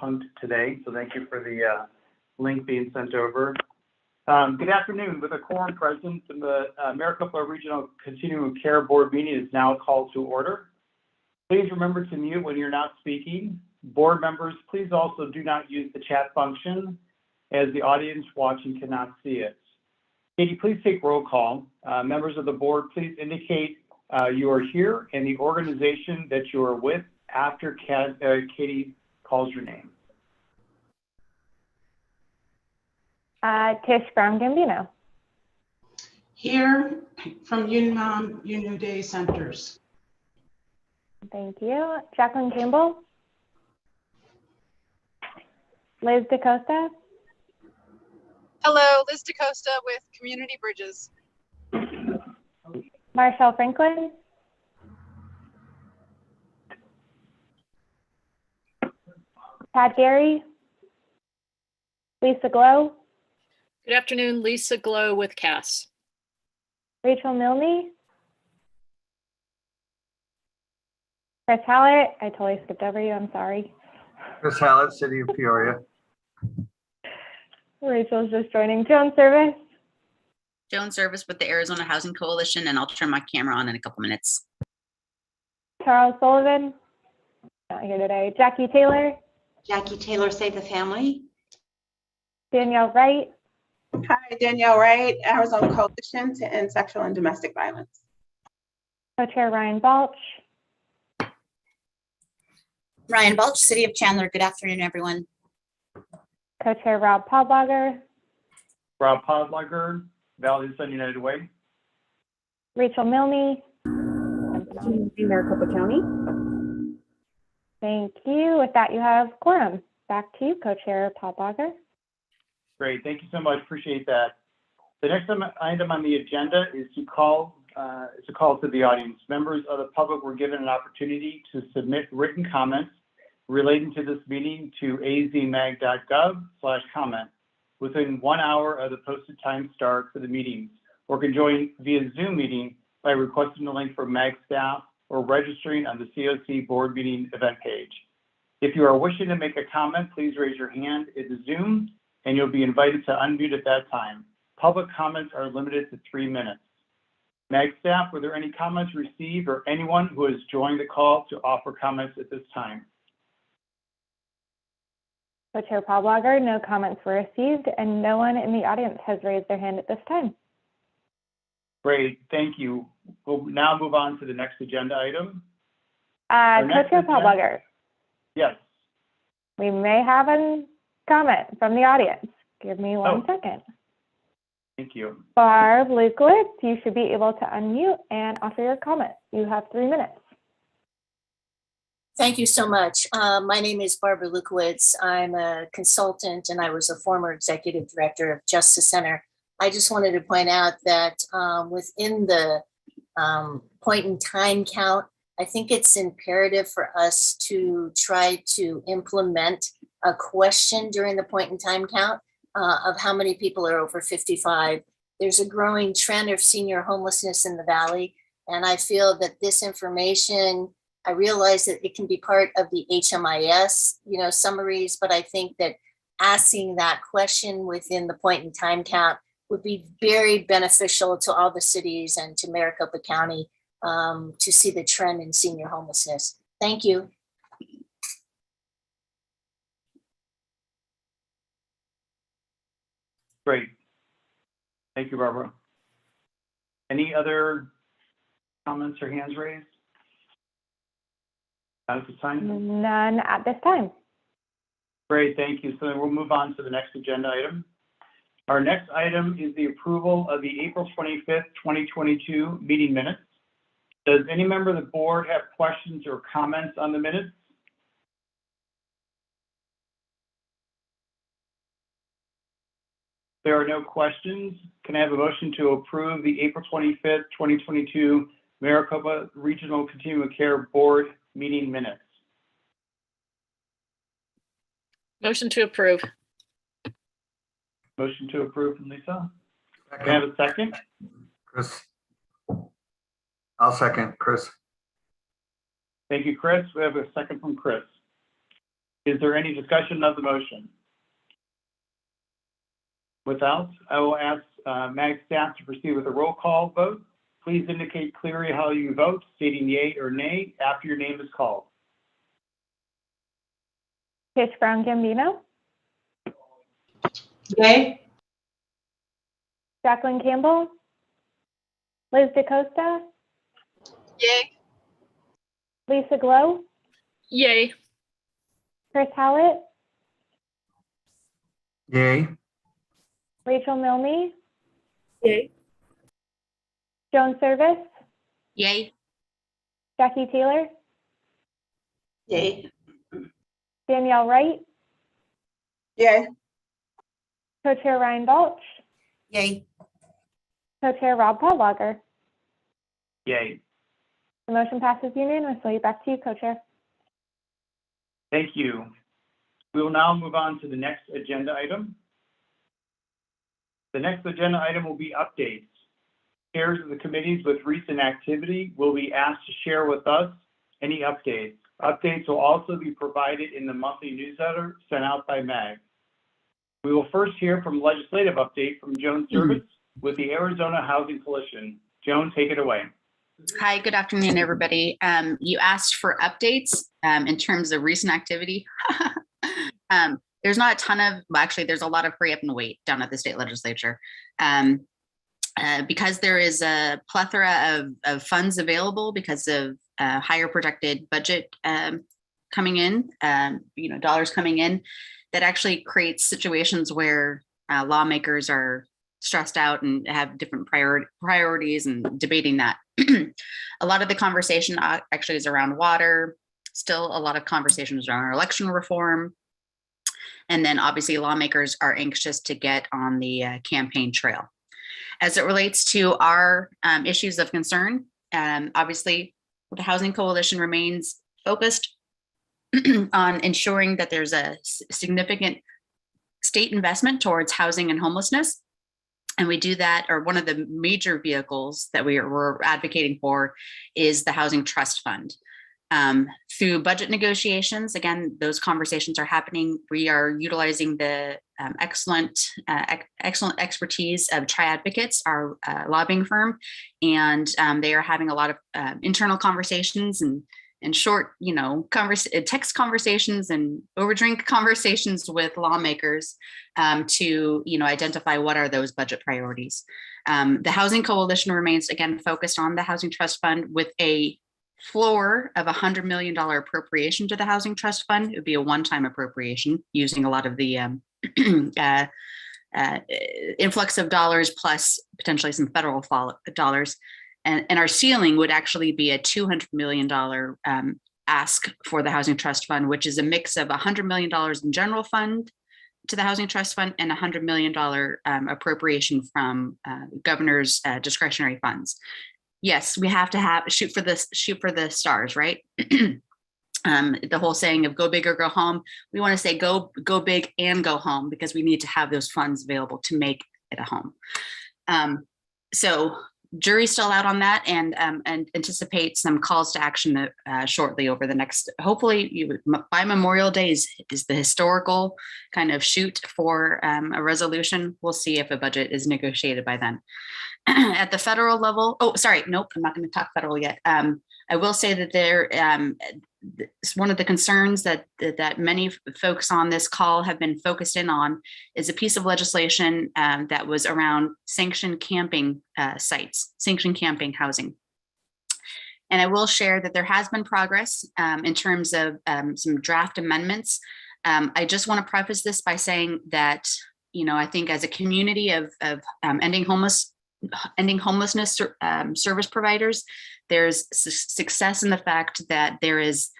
punct today, so thank you for the link being sent over. Good afternoon. With a quorum present, the Maricopa Regional Continuum of Care Board meeting is now called to order. Please remember to mute when you're not speaking. Board members, please also do not use the chat function, as the audience watching cannot see it. Katie, please take roll call. Members of the board, please indicate you are here and the organization that you are with after Katie calls your name. Tish Brown Gambino. Here from New Day Centers. Thank you. Jacqueline Campbell. Liz DaCosta. Hello, Liz DaCosta with Community Bridges. Marshall Franklin. Tad Gary. Lisa Glow. Good afternoon, Lisa Glow with Cass. Rachel Milne. Chris Hallett. I totally skipped over you, I'm sorry. Chris Hallett, City of Peoria. Rachel's just joining. Joan Service. Joan Service with the Arizona Housing Coalition, and I'll turn my camera on in a couple minutes. Charles Sullivan. Not here today. Jackie Taylor. Jackie Taylor, Save the Family. Danielle Wright. Hi, Danielle Wright, Arizona Coalition to End Sexual and Domestic Violence. Co-Chair Ryan Balch. Ryan Balch, City of Chandler. Good afternoon, everyone. Co-Chair Rob Podlager. Rob Podlager, Valley Sun United Way. Rachel Milne. Maricopa County. Thank you. With that, you have quorum. Back to you, Co-Chair Podlager. Great, thank you so much. Appreciate that. The next item on the agenda is to call to the audience. Members of the public were given an opportunity to submit written comments relating to this meeting to azmag.gov/comment within 1 hour of the posted time start for the meetings, or can join via Zoom meeting by requesting the link from MAG staff or registering on the COC board meeting event page. If you are wishing to make a comment, please raise your hand in the Zoom and you'll be invited to unmute at that time. Public comments are limited to 3 minutes. MAG staff, were there any comments received or anyone who has joined the call to offer comments at this time? Co-Chair Podlager, no comments were received and no one in the audience has raised their hand at this time. Great, thank you. We'll now move on to the next agenda item. Co-Chair Podlager. Yes. We may have a comment from the audience. Give me one second. Thank you. Barb Lukowitz, you should be able to unmute and offer your comment. You have 3 minutes. Thank you so much. My name is Barbara Lukowitz. I'm a consultant and I was a former executive director of Justice Center. I just wanted to point out that within the point in time count, I think it's imperative for us to try to implement a question during the point in time count of how many people are over 55. There's a growing trend of senior homelessness in the Valley. And I feel that this information, I realize that it can be part of the HMIS, summaries, but I think that asking that question within the point in time count would be very beneficial to all the cities and to Maricopa County to see the trend in senior homelessness. Thank you. Great. Thank you, Barbara. Any other comments or hands raised? At this time? None at this time. Great, thank you. So then we'll move on to the next agenda item. Our next item is the approval of the April 25th, 2022 meeting minutes. Does any member of the board have questions or comments on the minutes? There are no questions. Can I have a motion to approve the April 25th, 2022 Maricopa Regional Continuum of Care Board meeting minutes? Motion to approve. Motion to approve from Lisa. Can I have a second? Chris. I'll second, Chris. Thank you, Chris. We have a second from Chris. Is there any discussion of the motion? Without, I will ask MAG staff to proceed with a roll call vote. Please indicate clearly how you vote, stating yea or nay after your name is called. Tish Brown Gambino, Yay. Jacqueline Campbell, Liz DeCosta, Yay. Lisa Glow, Yay. Chris Hallett, Yay. Rachel Milne, Yay. Joan Service, Yay. Jackie Taylor, Yay. Danielle Wright, Yay. Co-Chair Ryan Balch, Yay. Co-Chair Rob Podlager. Yay. The motion passes unanimously. Back to you, Co-Chair. Thank you. We will now move on to the next agenda item. The next agenda item will be updates. Chairs of the committees with recent activity will be asked to share with us any updates. Updates will also be provided in the monthly newsletter sent out by MAG. We will first hear from legislative update from Joan Service with the Arizona Housing Coalition. Joan, take it away. Hi, good afternoon, everybody. You asked for updates in terms of recent activity. There's not a ton of, well, actually, there's a lot of hurry up and wait down at the state legislature. Because there is a plethora of funds available because of higher projected budget coming in, dollars coming in, that actually creates situations where lawmakers are stressed out and have different priorities and debating that. A lot of the conversation actually is around water, still a lot of conversations around election reform. And then obviously lawmakers are anxious to get on the campaign trail. As it relates to our issues of concern, obviously the Housing Coalition remains focused on ensuring that there's a significant state investment towards housing and homelessness. And we do that, or one of the major vehicles that we're advocating for is the Housing Trust Fund. Through budget negotiations, again, those conversations are happening. We are utilizing the excellent expertise of Tri-Advocates, our lobbying firm, and they are having a lot of internal conversations and short, text conversations and overdrink conversations with lawmakers to, identify what are those budget priorities. The Housing Coalition remains, again, focused on the Housing Trust Fund with a floor of $100 million appropriation to the Housing Trust Fund. It would be a one-time appropriation using a lot of the influx of dollars plus potentially some federal dollars. And our ceiling would actually be a $200 million ask for the Housing Trust Fund, which is a mix of $100 million in general fund to the Housing Trust Fund and $100 million appropriation from governor's discretionary funds. Yes, we have to shoot for the stars, right? The whole saying of go big or go home. We want to say go big and go home because we need to have those funds available to make it a home. So jury's still out on that, and anticipate some calls to action shortly over the next, hopefully by Memorial Day is the historical kind of shoot for a resolution. We'll see if a budget is negotiated by then. At the federal level, I'm not going to talk federal yet. I will say that one of the concerns that many folks on this call have been focused in on is a piece of legislation that was around sanctioned camping sites, sanctioned camping housing. And I will share that there has been progress in terms of some draft amendments. I just want to preface this by saying that, I think as a community of ending homelessness service providers, there's success in the fact that there is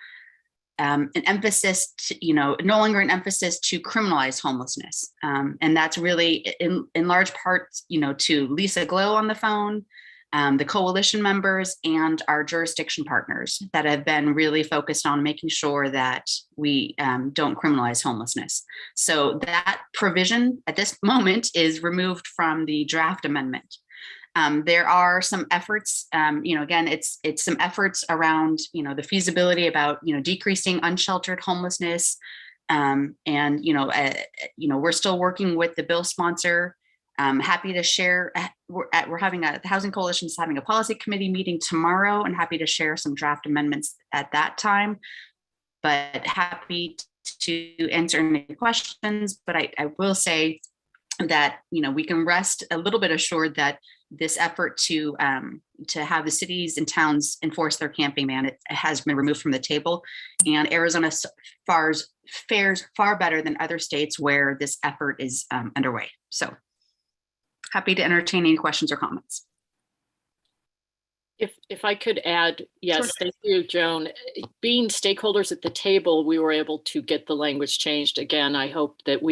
an emphasis to, no longer an emphasis to criminalize homelessness. And that's really in large part, to Lisa Glow on the phone, the coalition members and our jurisdiction partners that have been really focused on making sure that we don't criminalize homelessness. So that provision at this moment is removed from the draft amendment. There are some efforts, again, it's some efforts around, the feasibility about, decreasing unsheltered homelessness, And, we're still working with the bill sponsor. Happy to share, the Housing Coalition is having a policy committee meeting tomorrow, and happy to share some draft amendments at that time, but happy to answer any questions. But I will say that, we can rest a little bit assured that this effort to have the cities and towns enforce their camping ban, it has been removed from the table, and Arizona fares far better than other states where this effort is underway. So happy to entertain any questions or comments. If I could add, yes, Sure. Thank you, Joan. Being stakeholders at the table, we were able to get the language changed. Again, I hope that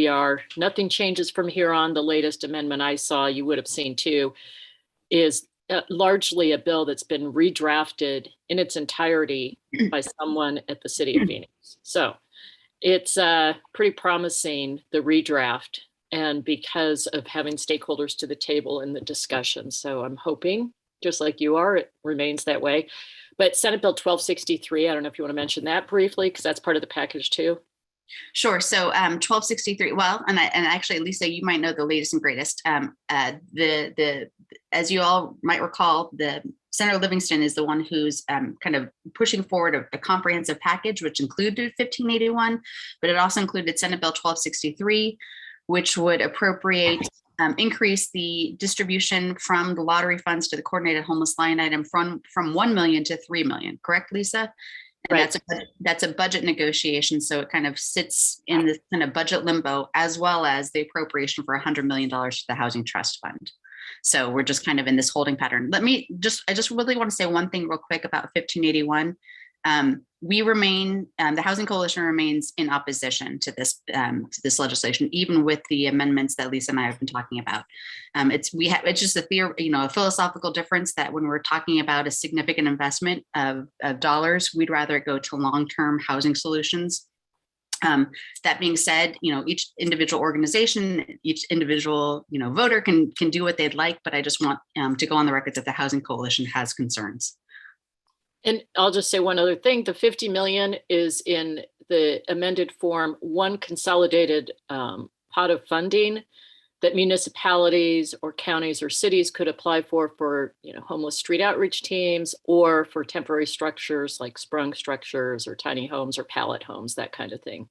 nothing changes from here on. The latest amendment I saw, you would have seen too, is largely a bill that's been redrafted in its entirety by someone at the city of Phoenix. So it's pretty promising, the redraft, and because of having stakeholders to the table in the discussion. So I'm hoping, just like you are, it remains that way. But Senate Bill 1263, I don't know if you want to mention that briefly, because that's part of the package too. Sure. So 1263. Well, and actually, Lisa, you might know the latest and greatest. As you all might recall, the Senator Livingston is the one who's kind of pushing forward a comprehensive package, which included 1581, but it also included Senate Bill 1263, which would appropriate, increase the distribution from the lottery funds to the coordinated homeless line item from 1 million to 3 million. Correct, Lisa? And right. That's a budget negotiation. So it kind of sits in this kind of budget limbo, as well as the appropriation for $100 million to the Housing Trust Fund. So we're just kind of in this holding pattern. I just really want to say one thing real quick about 1581. We remain, the Housing Coalition remains in opposition to this legislation, even with the amendments that Lisa and I have been talking about. It's just a philosophical difference that when we're talking about a significant investment of dollars, we'd rather it go to long-term housing solutions. That being said, each individual organization, each individual, voter can do what they'd like, but I just want to go on the record that the Housing Coalition has concerns. And I'll just say one other thing. The 50 million is in the amended form, one consolidated pot of funding that municipalities or counties or cities could apply for homeless street outreach teams, or for temporary structures like sprung structures or tiny homes or pallet homes, that kind of thing.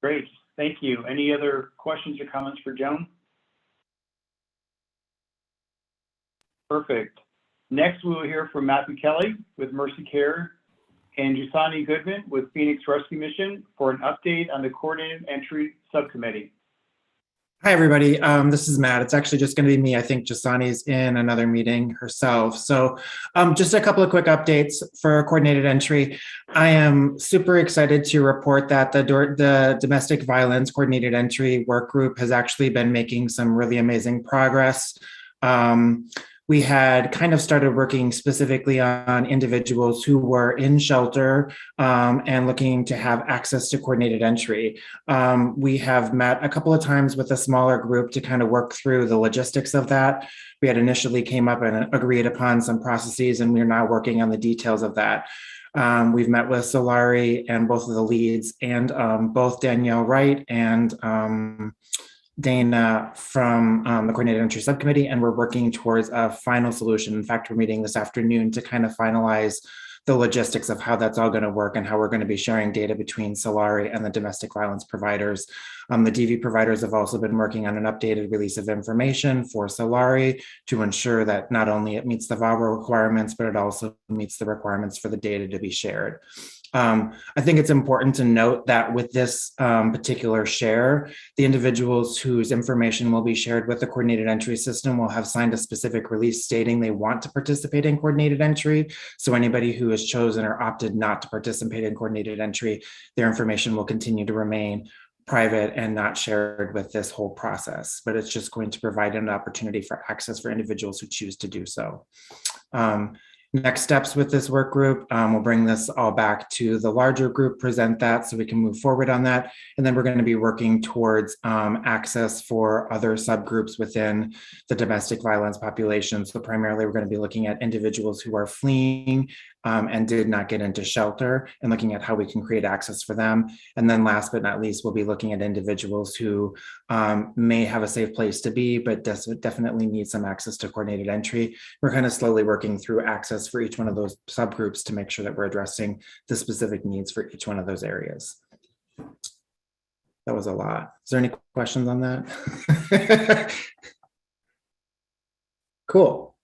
Great, thank you. Any other questions or comments for Joan? Perfect. Next, we will hear from Matthew Kelly with Mercy Care and Jasoni Goodman with Phoenix Rescue Mission for an update on the Coordinated Entry Subcommittee. Hi, everybody. This is Matt. It's actually just going to be me. I think Jasoni's in another meeting herself. So just a couple of quick updates for Coordinated Entry. I am super excited to report that the Domestic Violence Coordinated Entry Work Group has actually been making some really amazing progress. We had kind of started working specifically on individuals who were in shelter and looking to have access to coordinated entry. We have met a couple of times with a smaller group to kind of work through the logistics of that. We had initially came up and agreed upon some processes, and we're now working on the details of that. We've met with Solari and both of the leads, and both Danielle Wright and Dana from the Coordinated Entry Subcommittee, and we're working towards a final solution. In fact, we're meeting this afternoon to kind of finalize the logistics of how that's all going to work and how we're going to be sharing data between Solari and the domestic violence providers. The DV providers have also been working on an updated release of information for Solari to ensure that not only it meets the VAWA requirements, but it also meets the requirements for the data to be shared. I think it's important to note that with this particular share, the individuals whose information will be shared with the coordinated entry system will have signed a specific release stating they want to participate in coordinated entry. So anybody who has chosen or opted not to participate in coordinated entry, their information will continue to remain private and not shared with this whole process, but it's just going to provide an opportunity for access for individuals who choose to do so. next steps with this work group. We'll bring this all back to the larger group, present that so we can move forward on that. And then we're going to be working towards access for other subgroups within the domestic violence population. So primarily we're going to be looking at individuals who are fleeing and did not get into shelter and looking at how we can create access for them. And then last but not least, we'll be looking at individuals who may have a safe place to be, but definitely need some access to coordinated entry. We're kind of slowly working through access for each one of those subgroups to make sure that we're addressing the specific needs for each one of those areas. That was a lot. Is there any questions on that? Cool.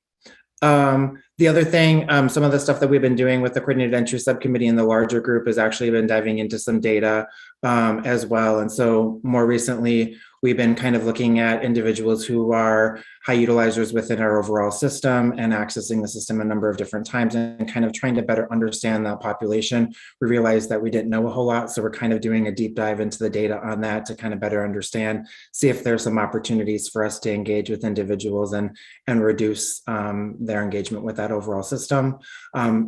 The other thing, some of the stuff that we've been doing with the Coordinated Entry Subcommittee and the larger group has actually been diving into some data as well. And so more recently, we've been kind of looking at individuals who are high utilizers within our overall system and accessing the system a number of different times and kind of trying to better understand that population. We realized that we didn't know a whole lot, so we're kind of doing a deep dive into the data on that to kind of better understand, see if there's some opportunities for us to engage with individuals and reduce their engagement with that overall system.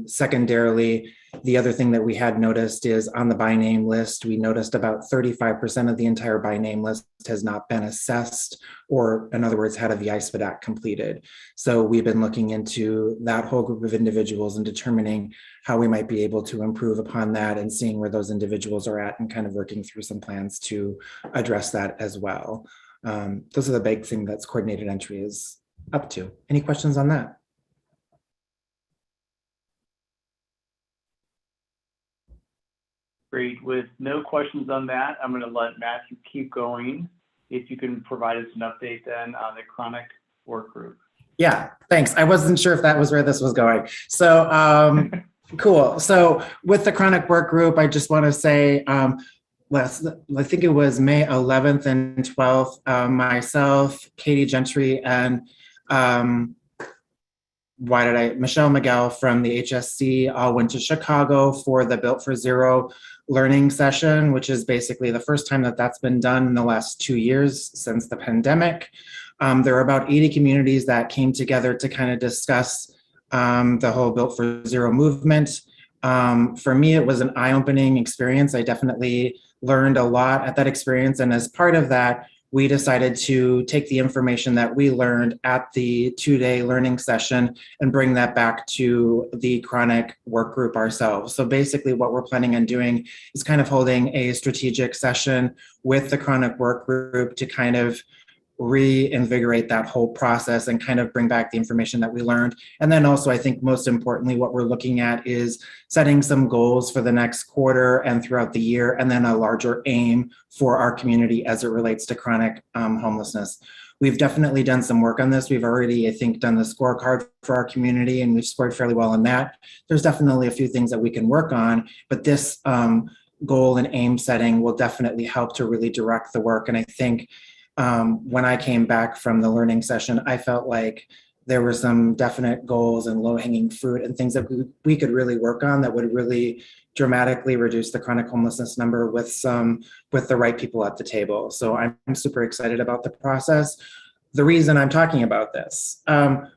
Secondarily, the other thing that we had noticed is on the by name list, we noticed about 35% of the entire by name list has not been assessed, or in other words, had a VI-SPDAC completed. So we've been looking into that whole group of individuals and determining how we might be able to improve upon that and seeing where those individuals are at and kind of working through some plans to address that as well. Those are the big thing that's coordinated entry is up to. Any questions on that? Great. With no questions on that, I'm going to let Matthew keep going. If you can provide us an update then on the chronic work group. Yeah, thanks. I wasn't sure if that was where this was going. So cool. So with the chronic work group, I just want to say, I think it was May 11th and 12th, myself, Katie Gentry, and Michelle Miguel from the HSC all went to Chicago for the Built for Zero learning session, which is basically the first time that that's been done in the last 2 years since the pandemic. There are about 80 communities that came together to kind of discuss the whole Built for Zero movement. For me, it was an eye-opening experience. I definitely learned a lot at that experience. And as part of that, we decided to take the information that we learned at the 2-day learning session and bring that back to the chronic work group ourselves. So basically what we're planning on doing is kind of holding a strategic session with the chronic work group to kind of reinvigorate that whole process and kind of bring back the information that we learned. And then also, I think most importantly, what we're looking at is setting some goals for the next quarter and throughout the year, and then a larger aim for our community as it relates to chronic homelessness. We've definitely done some work on this. We've already, I think, done the scorecard for our community, and we've scored fairly well on that. There's definitely a few things that we can work on, but this goal and aim setting will definitely help to really direct the work. And I think when I came back from the learning session, I felt like there were some definite goals and low-hanging fruit and things that we could really work on that would really dramatically reduce the chronic homelessness number with the right people at the table. So I'm super excited about the process. The reason I'm talking about this,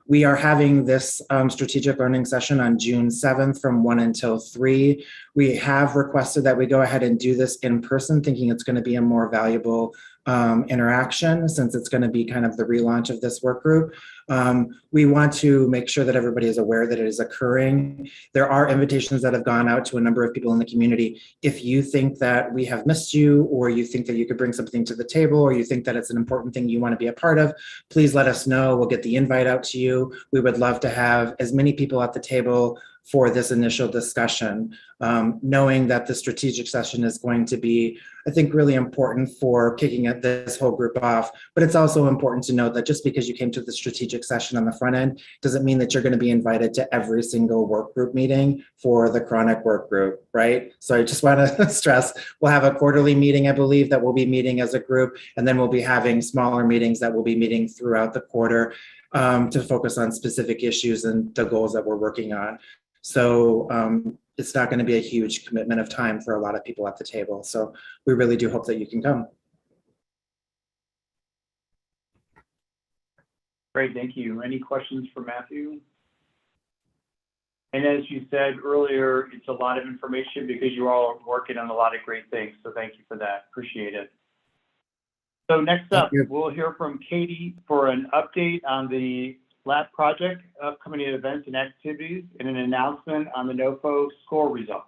we are having this strategic learning session on June 7th from 1 until 3. We have requested that we go ahead and do this in person, thinking it's going to be a more valuable interaction since it's going to be kind of the relaunch of this work group. We want to make sure that everybody is aware that it is occurring. There are invitations that have gone out to a number of people in the community. If you think that we have missed you, or you think that you could bring something to the table, or you think that it's an important thing you want to be a part of, please let us know. We'll get the invite out to you. We would love to have as many people at the table for this initial discussion, knowing that the strategic session is going to be, I think, really important for kicking this whole group off. But it's also important to note that just because you came to the strategic session on the front end doesn't mean that you're going to be invited to every single work group meeting for the chronic work group, right? So I just want to stress, we'll have a quarterly meeting, I believe, that we'll be meeting as a group, and then we'll be having smaller meetings that we'll be meeting throughout the quarter to focus on specific issues and the goals that we're working on. So it's not going to be a huge commitment of time for a lot of people at the table. So we really do hope that you can come. Great, thank you. Any questions for Matthew? And as you said earlier, it's a lot of information because you all are working on a lot of great things. So thank you for that. Appreciate it. So next up, we'll hear from Katie for an update on the LAP project, upcoming events and activities, and an announcement on the NOFO score results.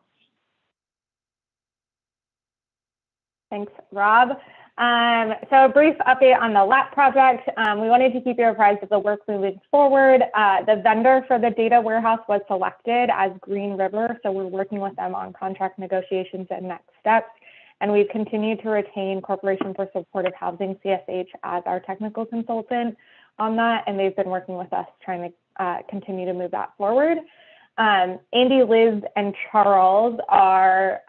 Thanks, Rob. So a brief update on the LAP project. We wanted to keep you apprised of the work moving forward. The vendor for the data warehouse was selected as Green River, so we're working with them on contract negotiations and next steps. And we've continued to retain Corporation for Supportive Housing, CSH, as our technical consultant on that, and they've been working with us trying to continue to move that forward. Andy, Liz, and Charles are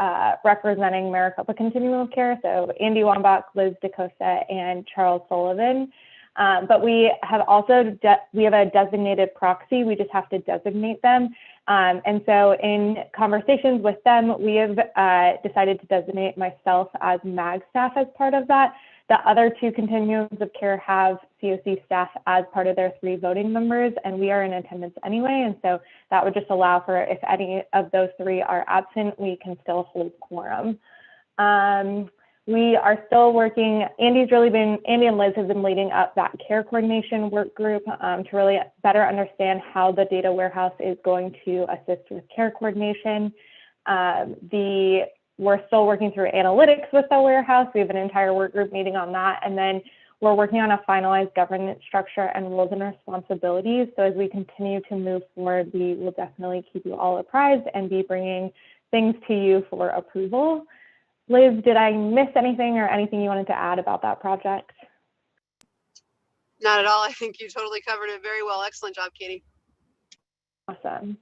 representing Maricopa Continuum of Care. So Andy Wambach, Liz DeCosta, and Charles Sullivan. But we have also, we have a designated proxy. We just have to designate them. And so in conversations with them, we have decided to designate myself as MAG staff as part of that. The other two continuums of care have COC staff as part of their 3 voting members, and we are in attendance anyway. And so that would just allow for, if any of those 3 are absent, we can still hold quorum. We are still working. Andy and Liz have been leading up that care coordination work group to really better understand how the data warehouse is going to assist with care coordination. We're still working through analytics with the warehouse. We have an entire work group meeting on that. And then we're working on a finalized governance structure and roles and responsibilities. So as we continue to move forward, we will definitely keep you all apprised and be bringing things to you for approval. Liz, did I miss anything or anything you wanted to add about that project? Not at all. I think you totally covered it very well. Excellent job, Katie. Awesome.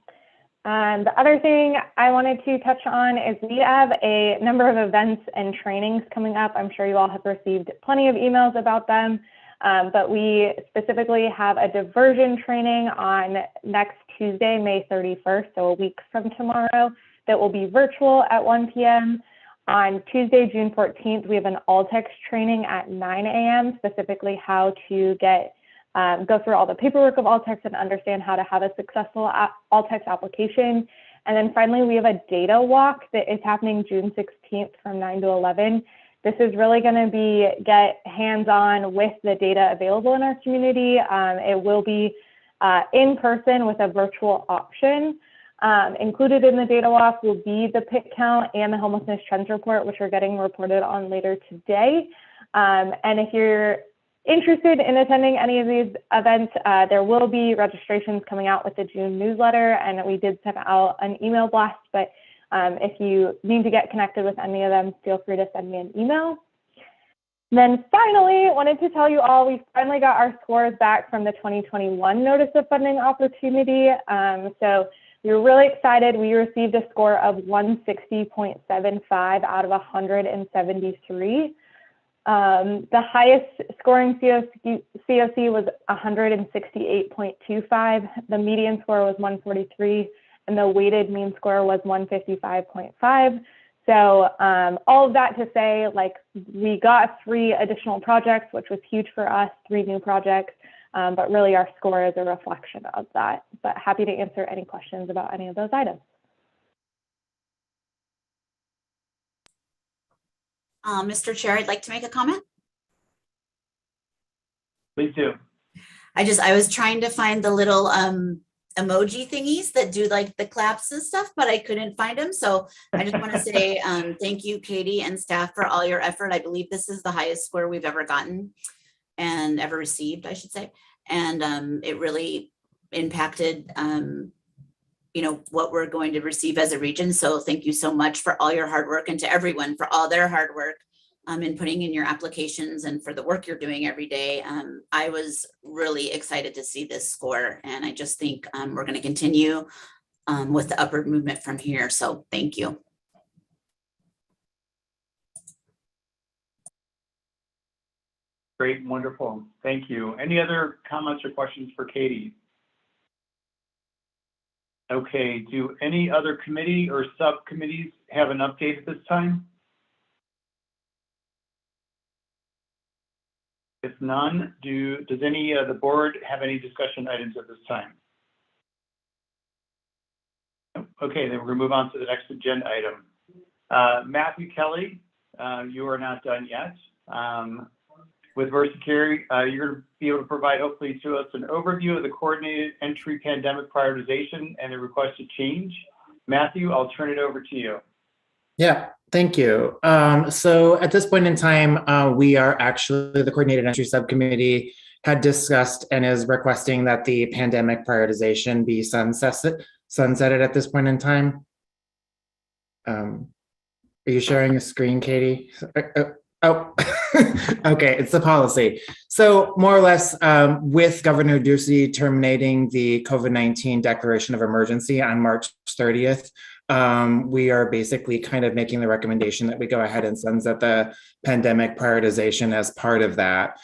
The other thing I wanted to touch on is we have a number of events and trainings coming up. I'm sure you all have received plenty of emails about them, but we specifically have a diversion training on next Tuesday, May 31st, so a week from tomorrow, that will be virtual at 1 p.m. On Tuesday, June 14th, we have an all-text training at 9 a.m., specifically how to go through all the paperwork of all-text and understand how to have a successful all-text application. And then finally, we have a data walk that is happening June 16th from 9 to 11. This is really going to get hands-on with the data available in our community. It will be in person with a virtual option. Included in the data walk will be the PIT count and the homelessness trends report, which are getting reported on later today. And if you're interested in attending any of these events, there will be registrations coming out with the June newsletter, and we did send out an email blast, but if you need to get connected with any of them, feel free to send me an email. And then finally, wanted to tell you all, we finally got our scores back from the 2021 Notice of Funding Opportunity. So we were really excited. We received a score of 160.75 out of 173. The highest scoring COC was 168.25. The median score was 143, and the weighted mean score was 155.5. So all of that to say, like, we got 3 additional projects, which was huge for us, 3 new projects, but really our score is a reflection of that. But happy to answer any questions about any of those items. Mr. Chair, I'd like to make a comment. Please do. I was trying to find the little emoji thingies that do like the claps and stuff, but I couldn't find them. So I just want to say thank you, Katie and staff, for all your effort. I believe this is the highest score we've ever gotten and ever received, I should say. And it really impacted what we're going to receive as a region. So thank you so much for all your hard work, and to everyone for all their hard work in putting in your applications and for the work you're doing every day. I was really excited to see this score, and I just think we're going to continue with the upward movement from here. So thank you. Great, wonderful. Thank you. Any other comments or questions for Katie? Okay, do any other committee or subcommittees have an update at this time? If none, does any of the board have any discussion items at this time? Okay, then we're gonna move on to the next agenda item. Matthew Kelly, you are not done yet. With Versacare, you're gonna be able to provide hopefully to us an overview of the coordinated entry pandemic prioritization and the requested change. Matthew, I'll turn it over to you. Yeah, thank you. So at this point in time, we are actually, the Coordinated Entry Subcommittee had discussed and is requesting that the pandemic prioritization be sunsetted at this point in time. Are you sharing a screen, Katie? Oh, okay, it's the policy. So more or less, with Governor Ducey terminating the COVID-19 declaration of emergency on March 30th, we are basically kind of making the recommendation that we go ahead and sunset the pandemic prioritization as part of that.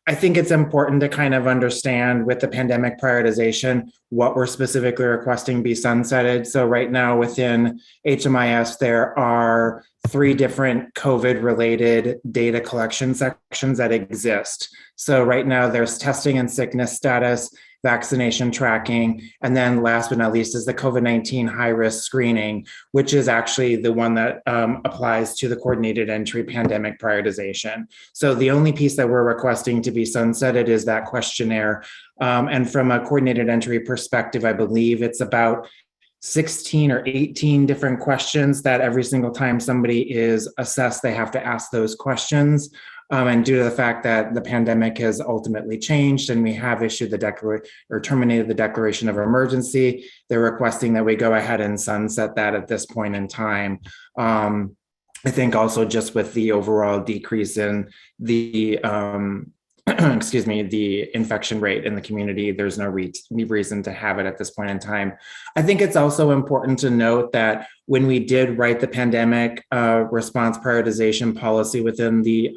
I think it's important to kind of understand with the pandemic prioritization what we're specifically requesting be sunsetted. So right now within HMIS, there are 3 different COVID-related data collection sections that exist. So right now there's testing and sickness status, vaccination tracking, and then last but not least is the COVID-19 high-risk screening, which is actually the one that applies to the coordinated entry pandemic prioritization. So the only piece that we're requesting to be sunsetted is that questionnaire. And from a coordinated entry perspective, I believe it's about 16 or 18 different questions that every single time somebody is assessed, they have to ask those questions. And due to the fact that the pandemic has ultimately changed and we have issued the declaration or terminated the declaration of emergency, they're requesting that we go ahead and sunset that at this point in time. I think also just with the overall decrease in the excuse me, the infection rate in the community, there's no reason to have it at this point in time. I think it's also important to note that when we did write the pandemic response prioritization policy within the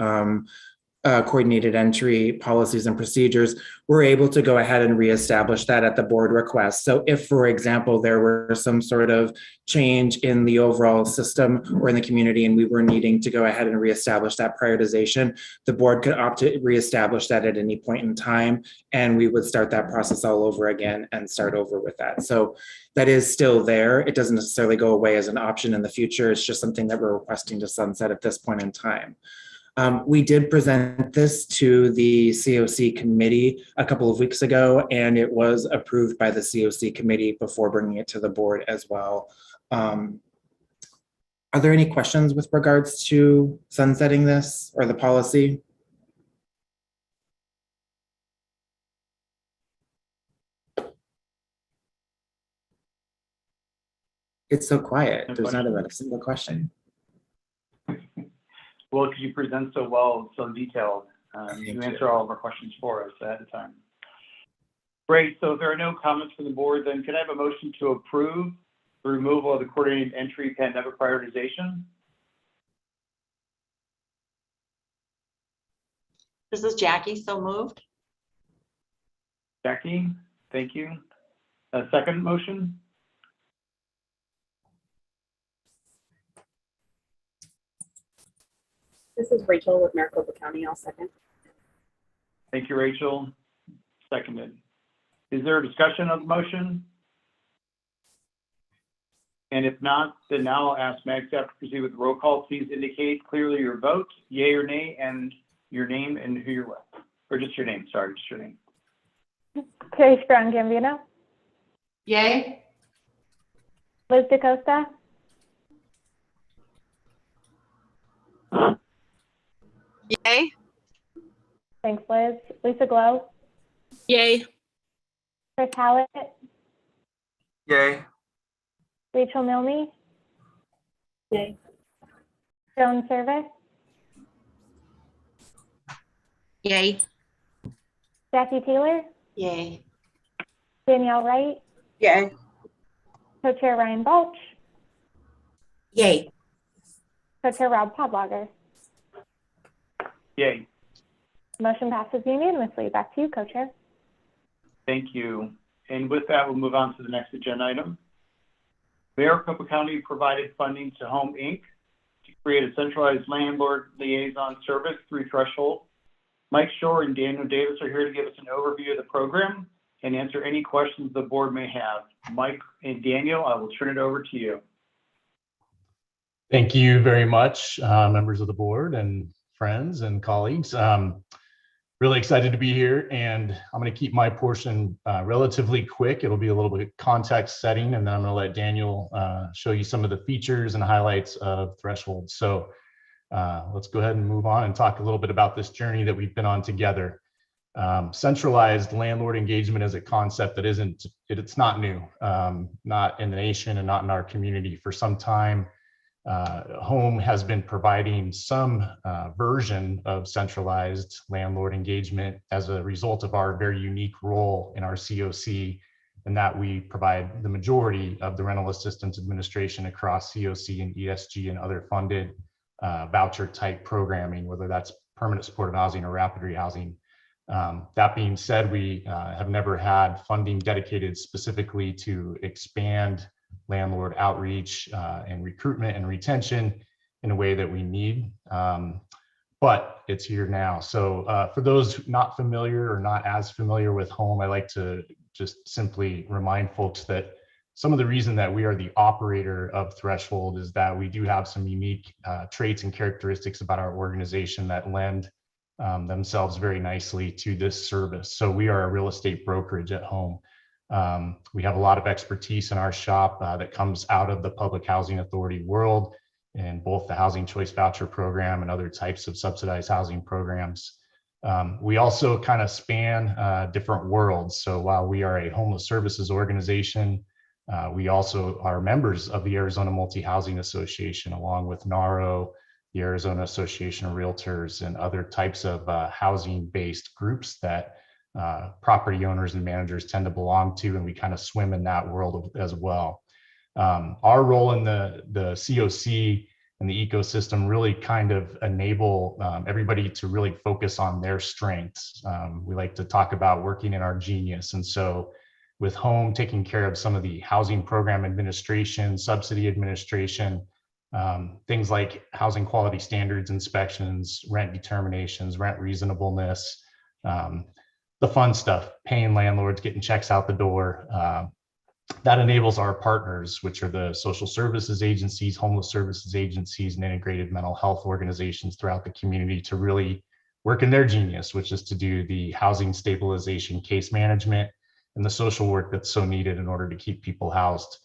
coordinated entry policies and procedures, we're able to go ahead and reestablish that at the board request. So if, for example, there were some sort of change in the overall system or in the community and we were needing to go ahead and reestablish that prioritization, the board could opt to reestablish that at any point in time, and we would start that process all over again and start over with that. So that is still there. It doesn't necessarily go away as an option in the future. It's just something that we're requesting to sunset at this point in time. We did present this to the COC committee a couple of weeks ago, and it was approved by the COC committee before bringing it to the board as well. Are there any questions with regards to sunsetting this or the policy? It's so quiet. There's not even a single question. Well, because you present so well, so detailed, you answer all of our questions for us ahead of time. Great, so if there are no comments from the board, then can I have a motion to approve the removal of the coordinated entry pandemic prioritization? This is Jackie, so moved. Jackie, thank you. A second motion? This is Rachel with Maricopa County. I'll second. Thank you, Rachel. Seconded. Is there a discussion of the motion? And if not, then now I'll ask Mag staff to proceed with the roll call. Please indicate clearly your vote, yay or nay, and your name and who you're with. Or just your name, sorry, just your name. Carrie Strong Gambino. Yay. Liz DaCosta. Yay. Thanks, Liz. Lisa Glow. Yay. Chris Hallett. Yay. Rachel Milne. Yay. Joan Service. Yay. Jackie Taylor. Yay. Danielle Wright. Yay. Co-chair Ryan Balch. Yay. Co-chair Rob Podlager. Yay. Motion passes unanimously. Back to you, co-chair. Thank you. And with that, we'll move on to the next agenda item. Maricopa County provided funding to Home Inc. to create a centralized landlord liaison service through Threshold. Mike Shore and Daniel Davis are here to give us an overview of the program and answer any questions the board may have. Mike and Daniel, I will turn it over to you. Thank you very much, members of the board and friends and colleagues. Really excited to be here, and I'm going to keep my portion relatively quick. It'll be a little bit context setting, and then I'm going to let Daniel show you some of the features and highlights of Threshold. So let's go ahead and move on and talk a little bit about this journey that we've been on together. Centralized landlord engagement is a concept that it's not new, not in the nation and not in our community. For some time, Home has been providing some version of centralized landlord engagement as a result of our very unique role in our COC, and that we provide the majority of the rental assistance administration across COC and ESG and other funded voucher type programming, whether that's permanent supportive housing or rapid rehousing. That being said, we have never had funding dedicated specifically to expand landlord outreach and recruitment and retention in a way that we need, but it's here now. So for those not familiar or not as familiar with Home, I like to just simply remind folks that some of the reason that we are the operator of Threshold is that we do have some unique traits and characteristics about our organization that lend themselves very nicely to this service. So we are a real estate brokerage at Home. We have a lot of expertise in our shop that comes out of the public housing authority world in both the housing choice voucher program and other types of subsidized housing programs. We also kind of span different worlds. So while we are a homeless services organization, we also are members of the Arizona Multi-Housing Association, along with NARO, the Arizona Association of Realtors, and other types of housing-based groups that property owners and managers tend to belong to, and we kind of swim in that world as well. Our role in the COC and the ecosystem really kind of enable everybody to really focus on their strengths. We like to talk about working in our genius, and so with Home taking care of some of the housing program administration, subsidy administration, things like housing quality standards inspections, rent determinations, rent reasonableness, the fun stuff, paying landlords, getting checks out the door. That enables our partners, which are the social services agencies, homeless services agencies, and integrated mental health organizations throughout the community to really work in their genius, which is to do the housing stabilization case management and the social work that's so needed in order to keep people housed.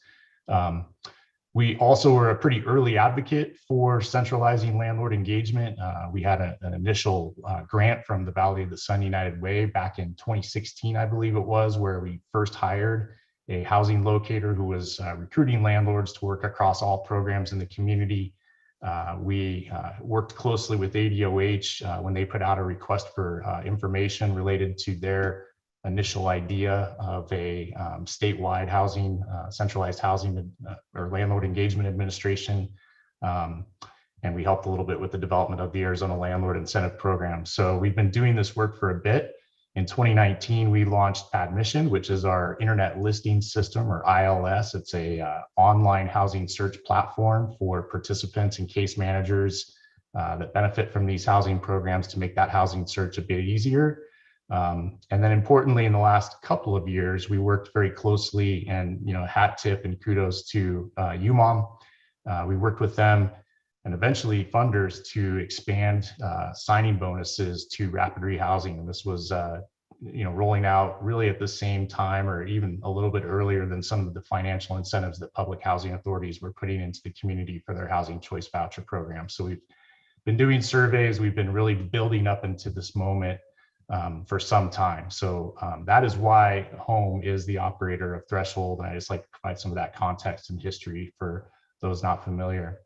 We also were a pretty early advocate for centralizing landlord engagement. We had an initial grant from the Valley of the Sun United Way back in 2016, I believe it was, where we first hired a housing locator who was recruiting landlords to work across all programs in the community. We worked closely with ADOH when they put out a request for information related to their initial idea of a statewide housing, centralized housing or landlord engagement administration. And we helped a little bit with the development of the Arizona Landlord Incentive Program. So we've been doing this work for a bit. In 2019, we launched Admission, which is our internet listing system, or ILS. It's a online housing search platform for participants and case managers that benefit from these housing programs to make that housing search a bit easier. And then importantly, in the last couple of years, we worked very closely, and hat tip and kudos to UMOM. We worked with them and eventually funders to expand signing bonuses to rapid rehousing. And this was rolling out really at the same time or even a little bit earlier than some of the financial incentives that public housing authorities were putting into the community for their housing choice voucher program. So we've been doing surveys. We've been really building up into this moment for some time. So that is why Home is the operator of Threshold. And I just like to provide some of that context and history for those not familiar.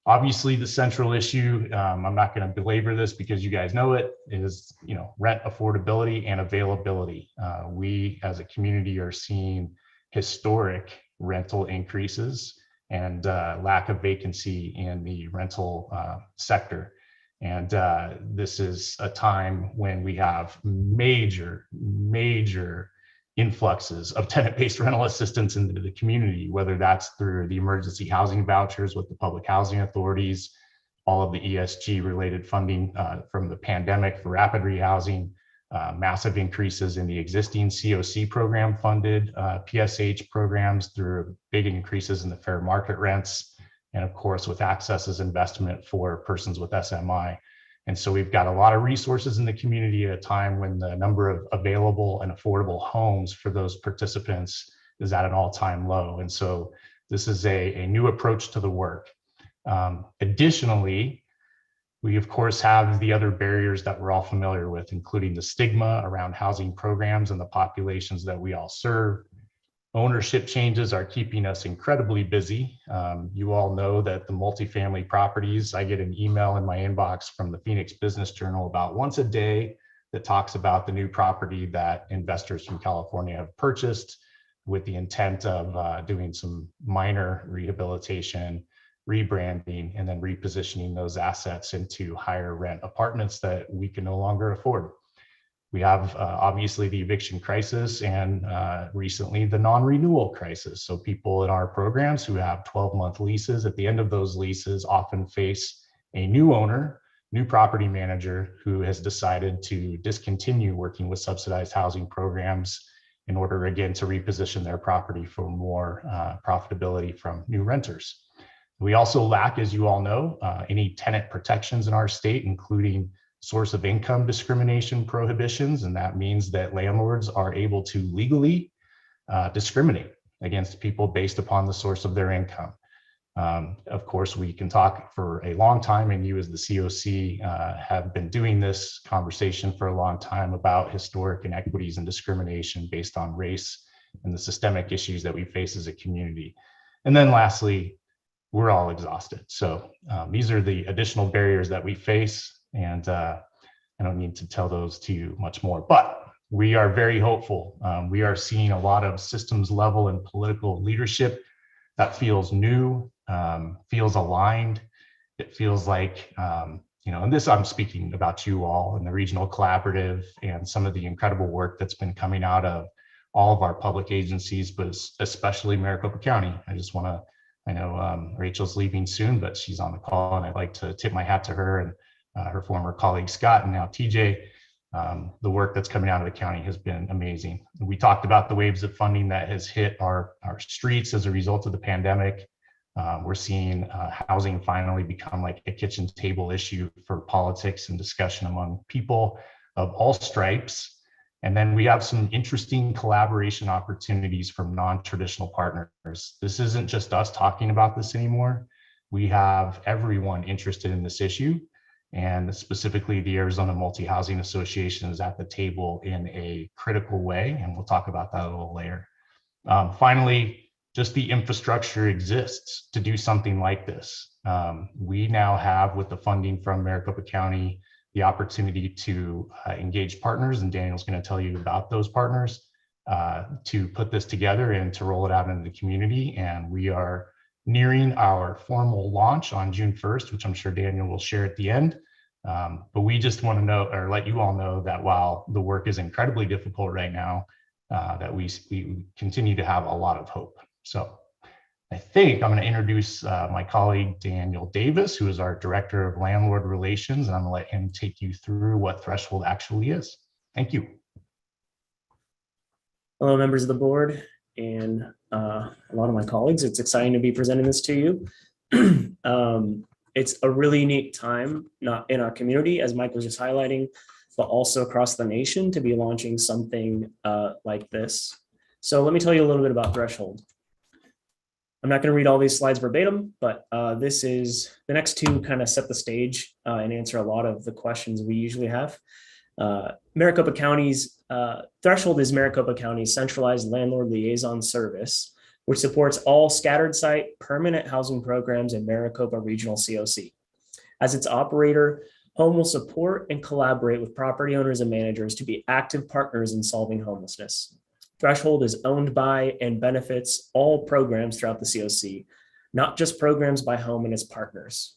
Obviously, the central issue, I'm not going to belabor this because you guys know it, is rent affordability and availability. We as a community are seeing historic rental increases and lack of vacancy in the rental sector. And this is a time when we have major influxes of tenant-based rental assistance into the community, whether that's through the emergency housing vouchers with the public housing authorities, all of the ESG related funding from the pandemic for rapid rehousing, massive increases in the existing COC program funded PSH programs through big increases in the fair market rents, and of course with access as investment for persons with SMI. And so we've got a lot of resources in the community at a time when the number of available and affordable homes for those participants is at an all-time low. And so this is a new approach to the work. Additionally, we of course have the other barriers that we're all familiar with, including the stigma around housing programs and the populations that we all serve. Ownership changes are keeping us incredibly busy. You all know that the multifamily properties, I get an email in my inbox from the Phoenix Business Journal about once a day that talks about the new property that investors from California have purchased with the intent of doing some minor rehabilitation, rebranding, and then repositioning those assets into higher rent apartments that we can no longer afford. We have obviously the eviction crisis and recently the non-renewal crisis. So people in our programs who have 12-month leases, at the end of those leases often face a new owner, new property manager who has decided to discontinue working with subsidized housing programs in order again to reposition their property for more profitability from new renters. We also lack, as you all know, any tenant protections in our state, including source of income discrimination prohibitions, and that means that landlords are able to legally discriminate against people based upon the source of their income. Of course, we can talk for a long time, and you as the COC have been doing this conversation for a long time about historic inequities and discrimination based on race and the systemic issues that we face as a community. And then lastly, we're all exhausted. So these are the additional barriers that we face. And I don't need to tell those to you much more, but we are very hopeful. We are seeing a lot of systems level and political leadership that feels new, feels aligned. It feels like, and this I'm speaking about you all and the regional collaborative and some of the incredible work that's been coming out of all of our public agencies, but especially Maricopa County. I know Rachel's leaving soon, but she's on the call, and I'd like to tip my hat to her and her former colleague Scott and now TJ. The work that's coming out of the county has been amazing. We talked about the waves of funding that has hit our streets as a result of the pandemic. We're seeing housing finally become like a kitchen table issue for politics and discussion among people of all stripes. And then we have some interesting collaboration opportunities from non-traditional partners. This isn't just us talking about this anymore. We have everyone interested in this issue, and specifically the Arizona Multi-Housing Association is at the table in a critical way, and we'll talk about that a little later. Finally, just the infrastructure exists to do something like this. We now have, with the funding from Maricopa County, the opportunity to engage partners, and Daniel's going to tell you about those partners, to put this together and to roll it out into the community. And we are nearing our formal launch on June 1st, which I'm sure Daniel will share at the end. But we just want to know, or let you all know, that while the work is incredibly difficult right now, that we continue to have a lot of hope. So I think I'm going to introduce my colleague, Daniel Davis, who is our Director of Landlord Relations, and I'm going to let him take you through what Threshold actually is. Thank you. Hello, members of the board and a lot of my colleagues. It's exciting to be presenting this to you. It's a really neat time, not in our community, as Mike was just highlighting, but also across the nation to be launching something like this. So let me tell you a little bit about Threshold. I'm not going to read all these slides verbatim, but this is the next two kind of set the stage and answer a lot of the questions we usually have. Maricopa County's Threshold is Maricopa County's centralized landlord liaison service, which supports all scattered site permanent housing programs in Maricopa Regional COC. As its operator, Home will support and collaborate with property owners and managers to be active partners in solving homelessness. Threshold is owned by and benefits all programs throughout the COC, not just programs by Home and its partners.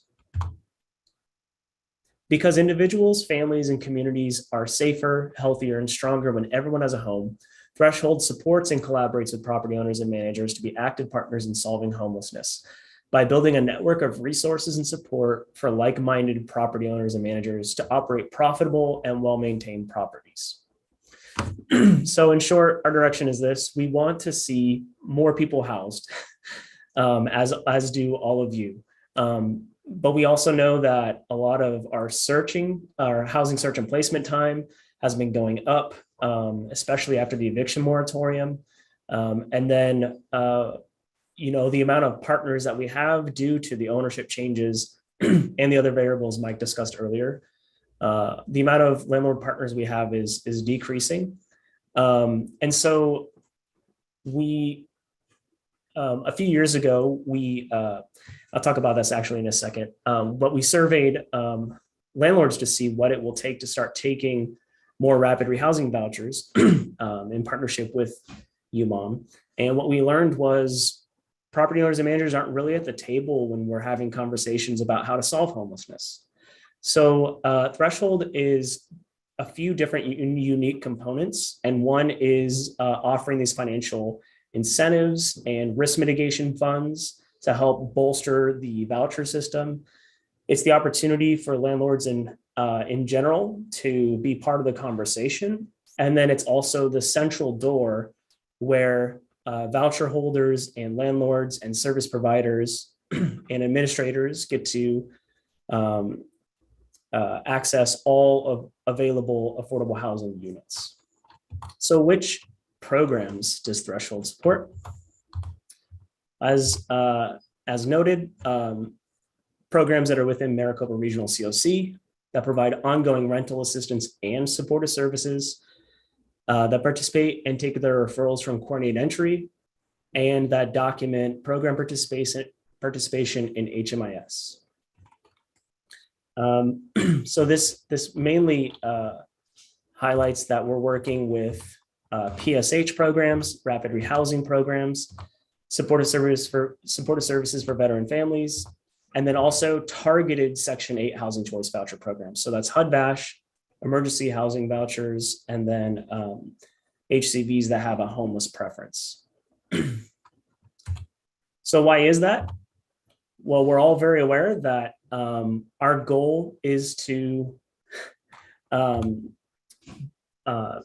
Because individuals, families, and communities are safer, healthier, and stronger when everyone has a home, Threshold supports and collaborates with property owners and managers to be active partners in solving homelessness. by building a network of resources and support for like-minded property owners and managers to operate profitable and well-maintained properties. So in short, our direction is this: we want to see more people housed, as do all of you. But we also know that a lot of our housing search and placement time has been going up, especially after the eviction moratorium. And then, the amount of partners that we have due to the ownership changes and the other variables Mike discussed earlier, the amount of landlord partners we have is decreasing. And so we, a few years ago, I'll talk about this actually in a second, but we surveyed landlords to see what it will take to start taking more rapid rehousing vouchers in partnership with UMOM. And what we learned was property owners and managers aren't really at the table when we're having conversations about how to solve homelessness. So Threshold is a few different unique components, and one is offering these financial incentives and risk mitigation funds to help bolster the voucher system. It's the opportunity for landlords in general to be part of the conversation. And then it's also the central door where voucher holders and landlords and service providers and administrators get to access all of available affordable housing units. So which programs does Threshold support? As noted, programs that are within Maricopa Regional COC that provide ongoing rental assistance and supportive services, that participate and take their referrals from coordinated entry, and that document program participation in HMIS. So this mainly highlights that we're working with PSH programs, rapid rehousing programs, supportive services for veteran families, and then also targeted Section 8 housing choice voucher programs. So that's HUD-VASH, emergency housing vouchers, and then HCVs that have a homeless preference. So why is that? Well, we're all very aware that our goal is to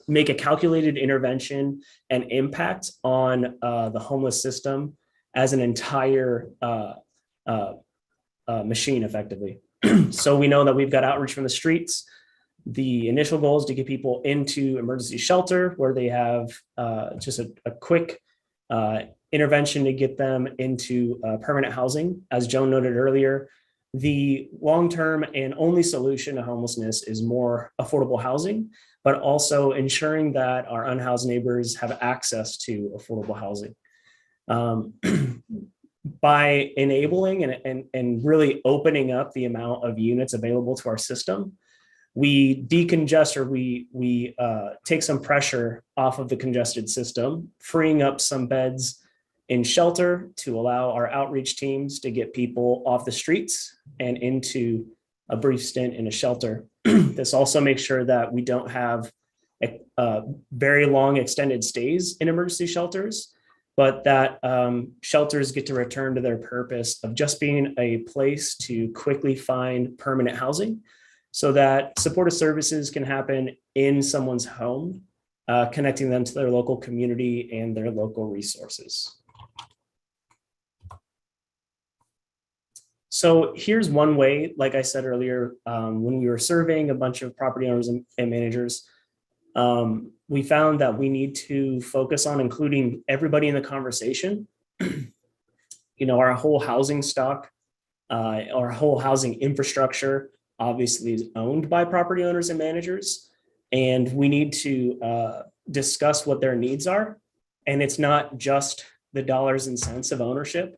make a calculated intervention and impact on the homeless system as an entire machine effectively. So we know that we've got outreach from the streets. The initial goal is to get people into emergency shelter where they have just a quick intervention to get them into permanent housing. As Joan noted earlier, the long-term and only solution to homelessness is more affordable housing, but also ensuring that our unhoused neighbors have access to affordable housing. By enabling and really opening up the amount of units available to our system, we decongest, or we take some pressure off of the congested system, freeing up some beds in shelter to allow our outreach teams to get people off the streets and into a brief stint in a shelter. This also makes sure that we don't have very long extended stays in emergency shelters, but that shelters get to return to their purpose of just being a place to quickly find permanent housing so that supportive services can happen in someone's home, connecting them to their local community and their local resources. So here's one way, like I said earlier, when we were surveying a bunch of property owners and managers, we found that we need to focus on including everybody in the conversation. Our whole housing stock, our whole housing infrastructure obviously is owned by property owners and managers, and we need to discuss what their needs are. And it's not just the dollars and cents of ownership.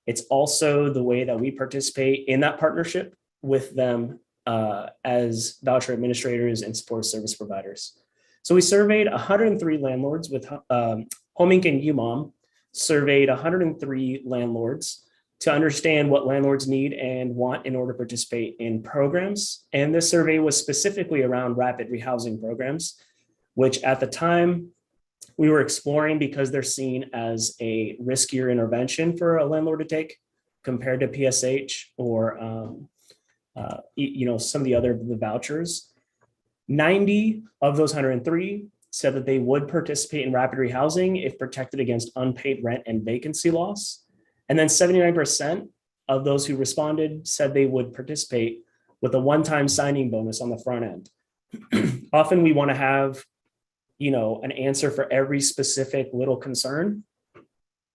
It's also the way that we participate in that partnership with them as voucher administrators and support service providers. So we surveyed 103 landlords with Home Inc. and UMOM surveyed 103 landlords to understand what landlords need and want in order to participate in programs. And this survey was specifically around rapid rehousing programs, which at the time we were exploring because they're seen as a riskier intervention for a landlord to take compared to PSH or some of the vouchers. 90 of those 103 said that they would participate in rapid rehousing if protected against unpaid rent and vacancy loss. And then 79% of those who responded said they would participate with a one-time signing bonus on the front end. Often we want to have, an answer for every specific little concern,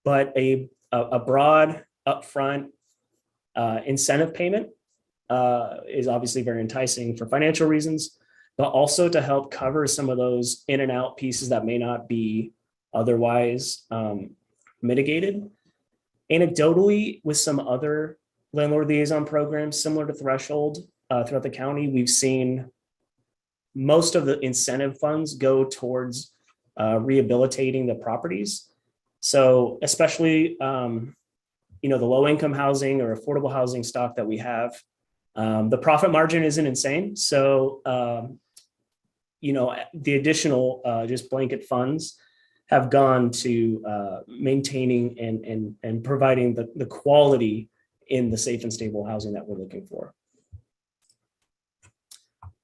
but a broad upfront incentive payment is obviously very enticing for financial reasons, but also to help cover some of those in and out pieces that may not be otherwise mitigated. Anecdotally, with some other landlord liaison programs similar to Threshold throughout the county, we've seen most of the incentive funds go towards rehabilitating the properties. So especially, the low income housing or affordable housing stock that we have, the profit margin isn't insane. So, the additional just blanket funds have gone to maintaining and providing the quality in the safe and stable housing that we're looking for.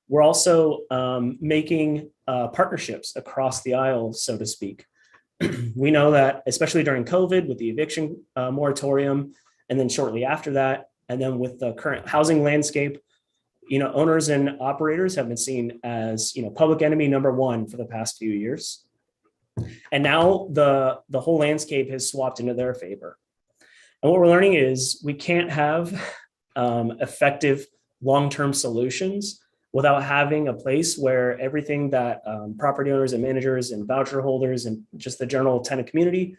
We're also making partnerships across the aisle, so to speak. We know that, especially during COVID with the eviction moratorium, and then shortly after that, and then with the current housing landscape, owners and operators have been seen as, public enemy number one for the past few years. And now the whole landscape has swapped into their favor. And what we're learning is we can't have effective long-term solutions without having a place where everything that property owners and managers and voucher holders and just the general tenant community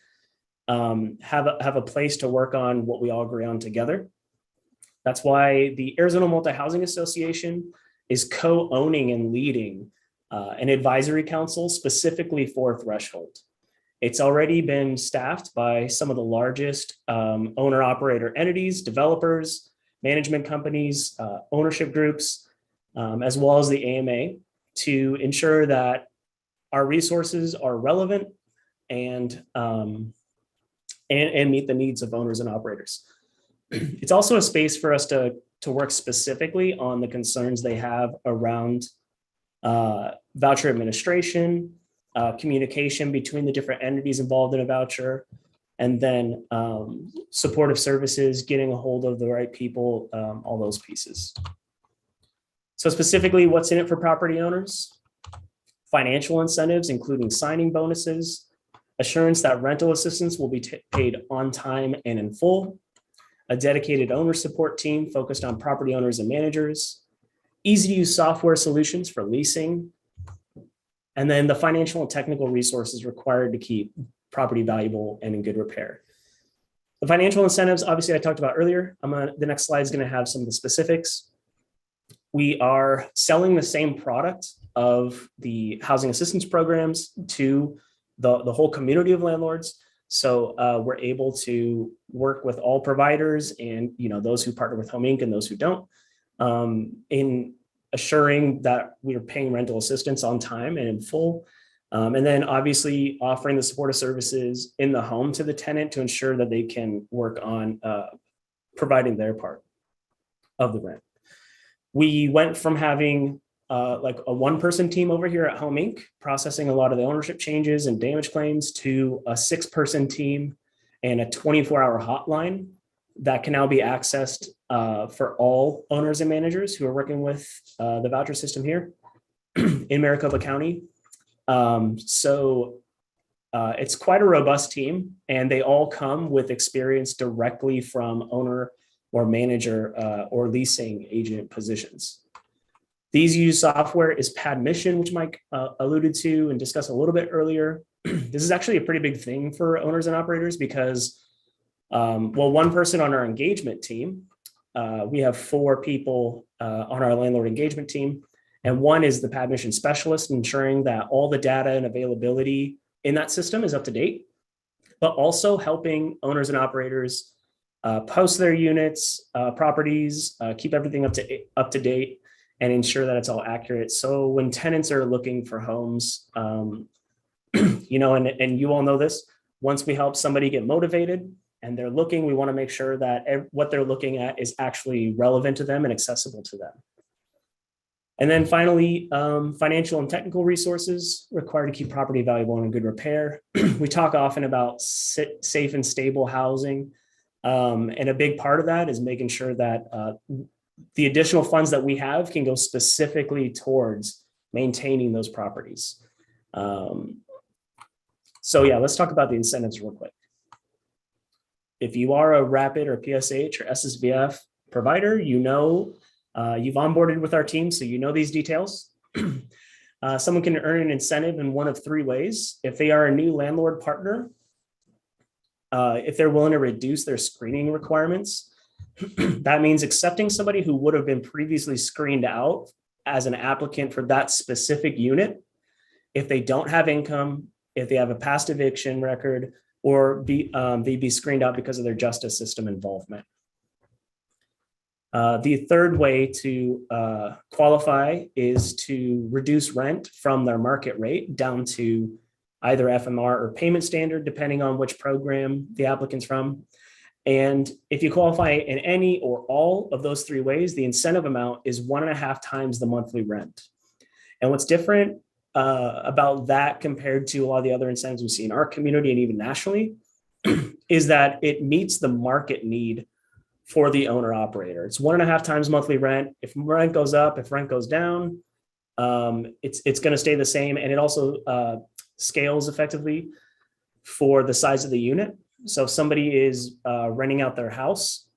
have a place to work on what we all agree on together. That's why the Arizona Multi-Housing Association is co-owning and leading an advisory council specifically for Threshold. It's already been staffed by some of the largest owner-operator entities, developers, management companies, ownership groups, as well as the AMA, to ensure that our resources are relevant and meet the needs of owners and operators. It's also a space for us to work specifically on the concerns they have around voucher administration, communication between the different entities involved in a voucher, and then supportive services, getting a hold of the right people, all those pieces. So specifically, what's in it for property owners? Financial incentives, including signing bonuses, assurance that rental assistance will be paid on time and in full, a dedicated owner support team focused on property owners and managers, easy to use software solutions for leasing, and then the financial and technical resources required to keep property valuable and in good repair. The financial incentives, obviously I talked about earlier. The next slide is going to have some of the specifics. We are selling the same product of the housing assistance programs to the whole community of landlords. So we're able to work with all providers and those who partner with Home Inc. and those who don't, in assuring that we are paying rental assistance on time and in full. And then obviously offering the supportive services in the home to the tenant to ensure that they can work on providing their part of the rent. We went from having like a one-person team over here at Home Inc. processing a lot of the ownership changes and damage claims to a 6-person team and a 24-hour hotline that can now be accessed for all owners and managers who are working with the voucher system here in Maricopa County. It's quite a robust team, and they all come with experience directly from owner or manager or leasing agent positions. These use software is Padmission, which Mike alluded to and discussed a little bit earlier. This is actually a pretty big thing for owners and operators because, one person on our engagement team, we have 4 people on our landlord engagement team, and one is the Padmission specialist, ensuring that all the data and availability in that system is up to date, but also helping owners and operators post their units, properties, keep everything up to date, and ensure that it's all accurate. So when tenants are looking for homes, and you all know this, once we help somebody get motivated, and they're looking, we want to make sure that what they're looking at is actually relevant to them and accessible to them. And then finally, financial and technical resources required to keep property valuable and in good repair. We talk often about safe and stable housing. And a big part of that is making sure that the additional funds that we have can go specifically towards maintaining those properties. So yeah, let's talk about the incentives real quick. If you are a RAPID or PSH or SSVF provider, you know you've onboarded with our team, so you know these details. Someone can earn an incentive in one of three ways. If they are a new landlord partner, if they're willing to reduce their screening requirements, that means accepting somebody who would have been previously screened out as an applicant for that specific unit. If they don't have income, if they have a past eviction record, or they'd be screened out because of their justice system involvement. The third way to qualify is to reduce rent from their market rate down to either FMR or payment standard, depending on which program the applicant's from. And if you qualify in any or all of those three ways, the incentive amount is 1.5 times the monthly rent. And what's different about that compared to a lot of the other incentives we see in our community and even nationally is that it meets the market need for the owner operator. It's 1.5 times monthly rent. If rent goes up, if rent goes down, it's going to stay the same. And it also scales effectively for the size of the unit. So if somebody is renting out their house,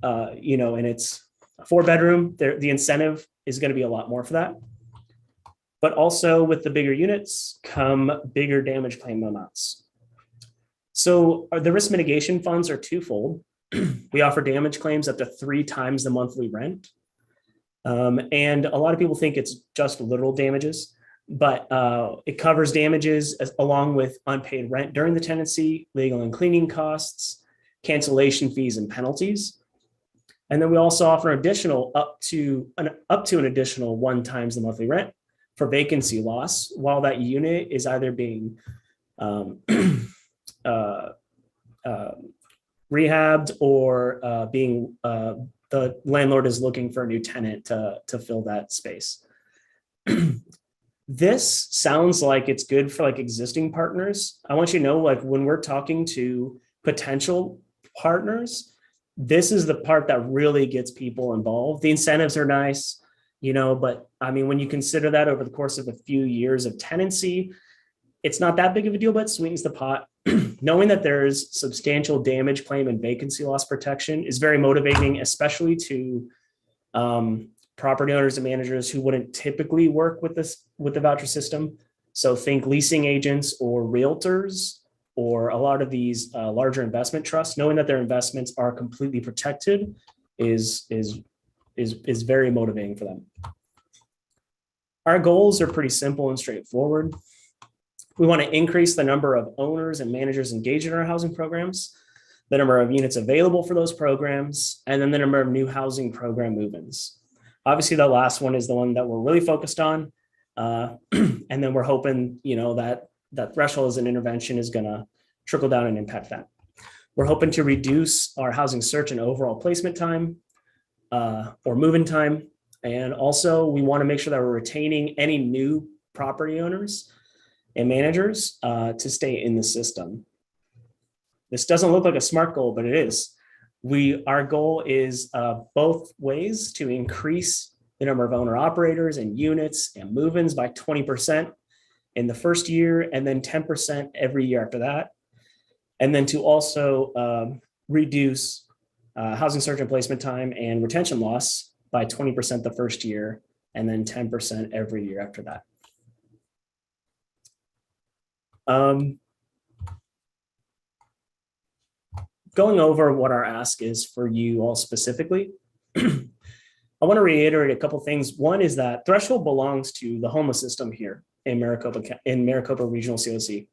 and it's a 4-bedroom, the incentive is going to be a lot more for that. But also with the bigger units come bigger damage claim amounts. So the risk mitigation funds are twofold. We offer damage claims up to 3 times the monthly rent. And a lot of people think it's just literal damages, but it covers damages along with unpaid rent during the tenancy, legal and cleaning costs, cancellation fees and penalties. And then we also offer additional up to an additional 1 times the monthly rent for vacancy loss while that unit is either being rehabbed or being the landlord is looking for a new tenant to fill that space. This sounds like it's good for like existing partners. I want you to know, like when we're talking to potential partners, this is the part that really gets people involved. The incentives are nice, but I mean, when you consider that over the course of a few years of tenancy, it's not that big of a deal, but it sweetens the pot. Knowing that there's substantial damage claim and vacancy loss protection is very motivating, especially to property owners and managers who wouldn't typically work with the voucher system. So think leasing agents or realtors or a lot of these larger investment trusts. Knowing that their investments are completely protected is very motivating for them. Our goals are pretty simple and straightforward. We want to increase the number of owners and managers engaged in our housing programs, the number of units available for those programs, and then the number of new housing program move-ins. Obviously, the last one is the one that we're really focused on. And then we're hoping, that threshold as an intervention is going to trickle down and impact that. We're hoping to reduce our housing search and overall placement time or move-in time. And also, we want to make sure that we're retaining any new property owners and managers to stay in the system. This doesn't look like a SMART goal, but it is. Our goal is both ways to increase the number of owner operators and units and move-ins by 20% in the first year, and then 10% every year after that. And then to also reduce housing search and placement time and retention loss by 20% the first year, and then 10% every year after that. Going over what our ask is for you all specifically, I want to reiterate a couple things. One is that threshold belongs to the homeless system here in Maricopa Regional COC.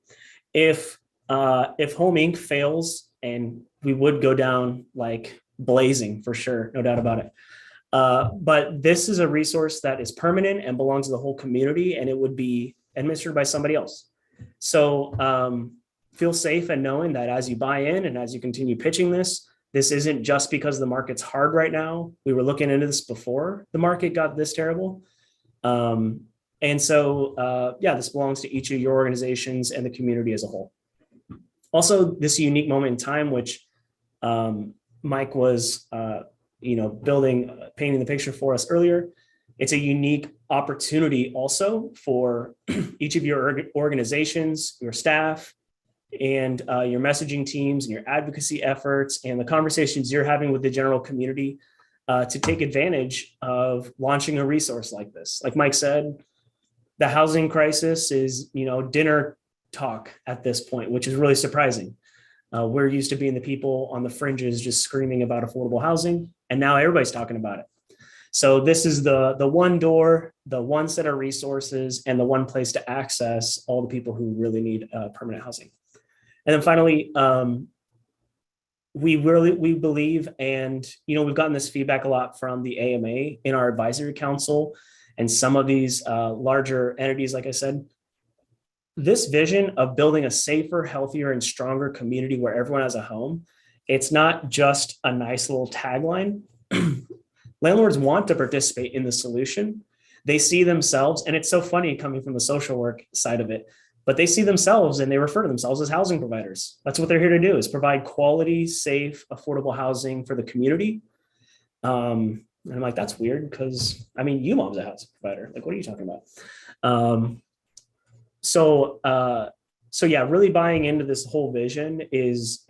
If Home Inc. fails, and we would go down like blazing for sure, no doubt about it. But this is a resource that is permanent and belongs to the whole community, and it would be administered by somebody else. So feel safe in knowing that as you buy in and as you continue pitching this isn't just because the market's hard right now. We were looking into this before the market got this terrible. And so, this belongs to each of your organizations and the community as a whole. Also, this unique moment in time, which Mike was, painting the picture for us earlier. It's a unique opportunity also for each of your organizations, your staff, and your messaging teams and your advocacy efforts and the conversations you're having with the general community to take advantage of launching a resource like this. Like Mike said, the housing crisis is, dinner talk at this point, which is really surprising. We're used to being the people on the fringes just screaming about affordable housing, and now everybody's talking about it. So this is the one door, the one set of resources, and the one place to access all the people who really need permanent housing. And then finally, we believe, and we've gotten this feedback a lot from the AMA in our advisory council and some of these larger entities, like I said, this vision of building a safer, healthier, and stronger community where everyone has a home, it's not just a nice little tagline. Landlords want to participate in the solution. They see themselves, and it's so funny coming from the social work side of it, but they see themselves and they refer to themselves as housing providers. That's what they're here to do, is provide quality, safe, affordable housing for the community. And I'm like, that's weird because, UMOM's a housing provider. Like, what are you talking about? So yeah, really buying into this whole vision is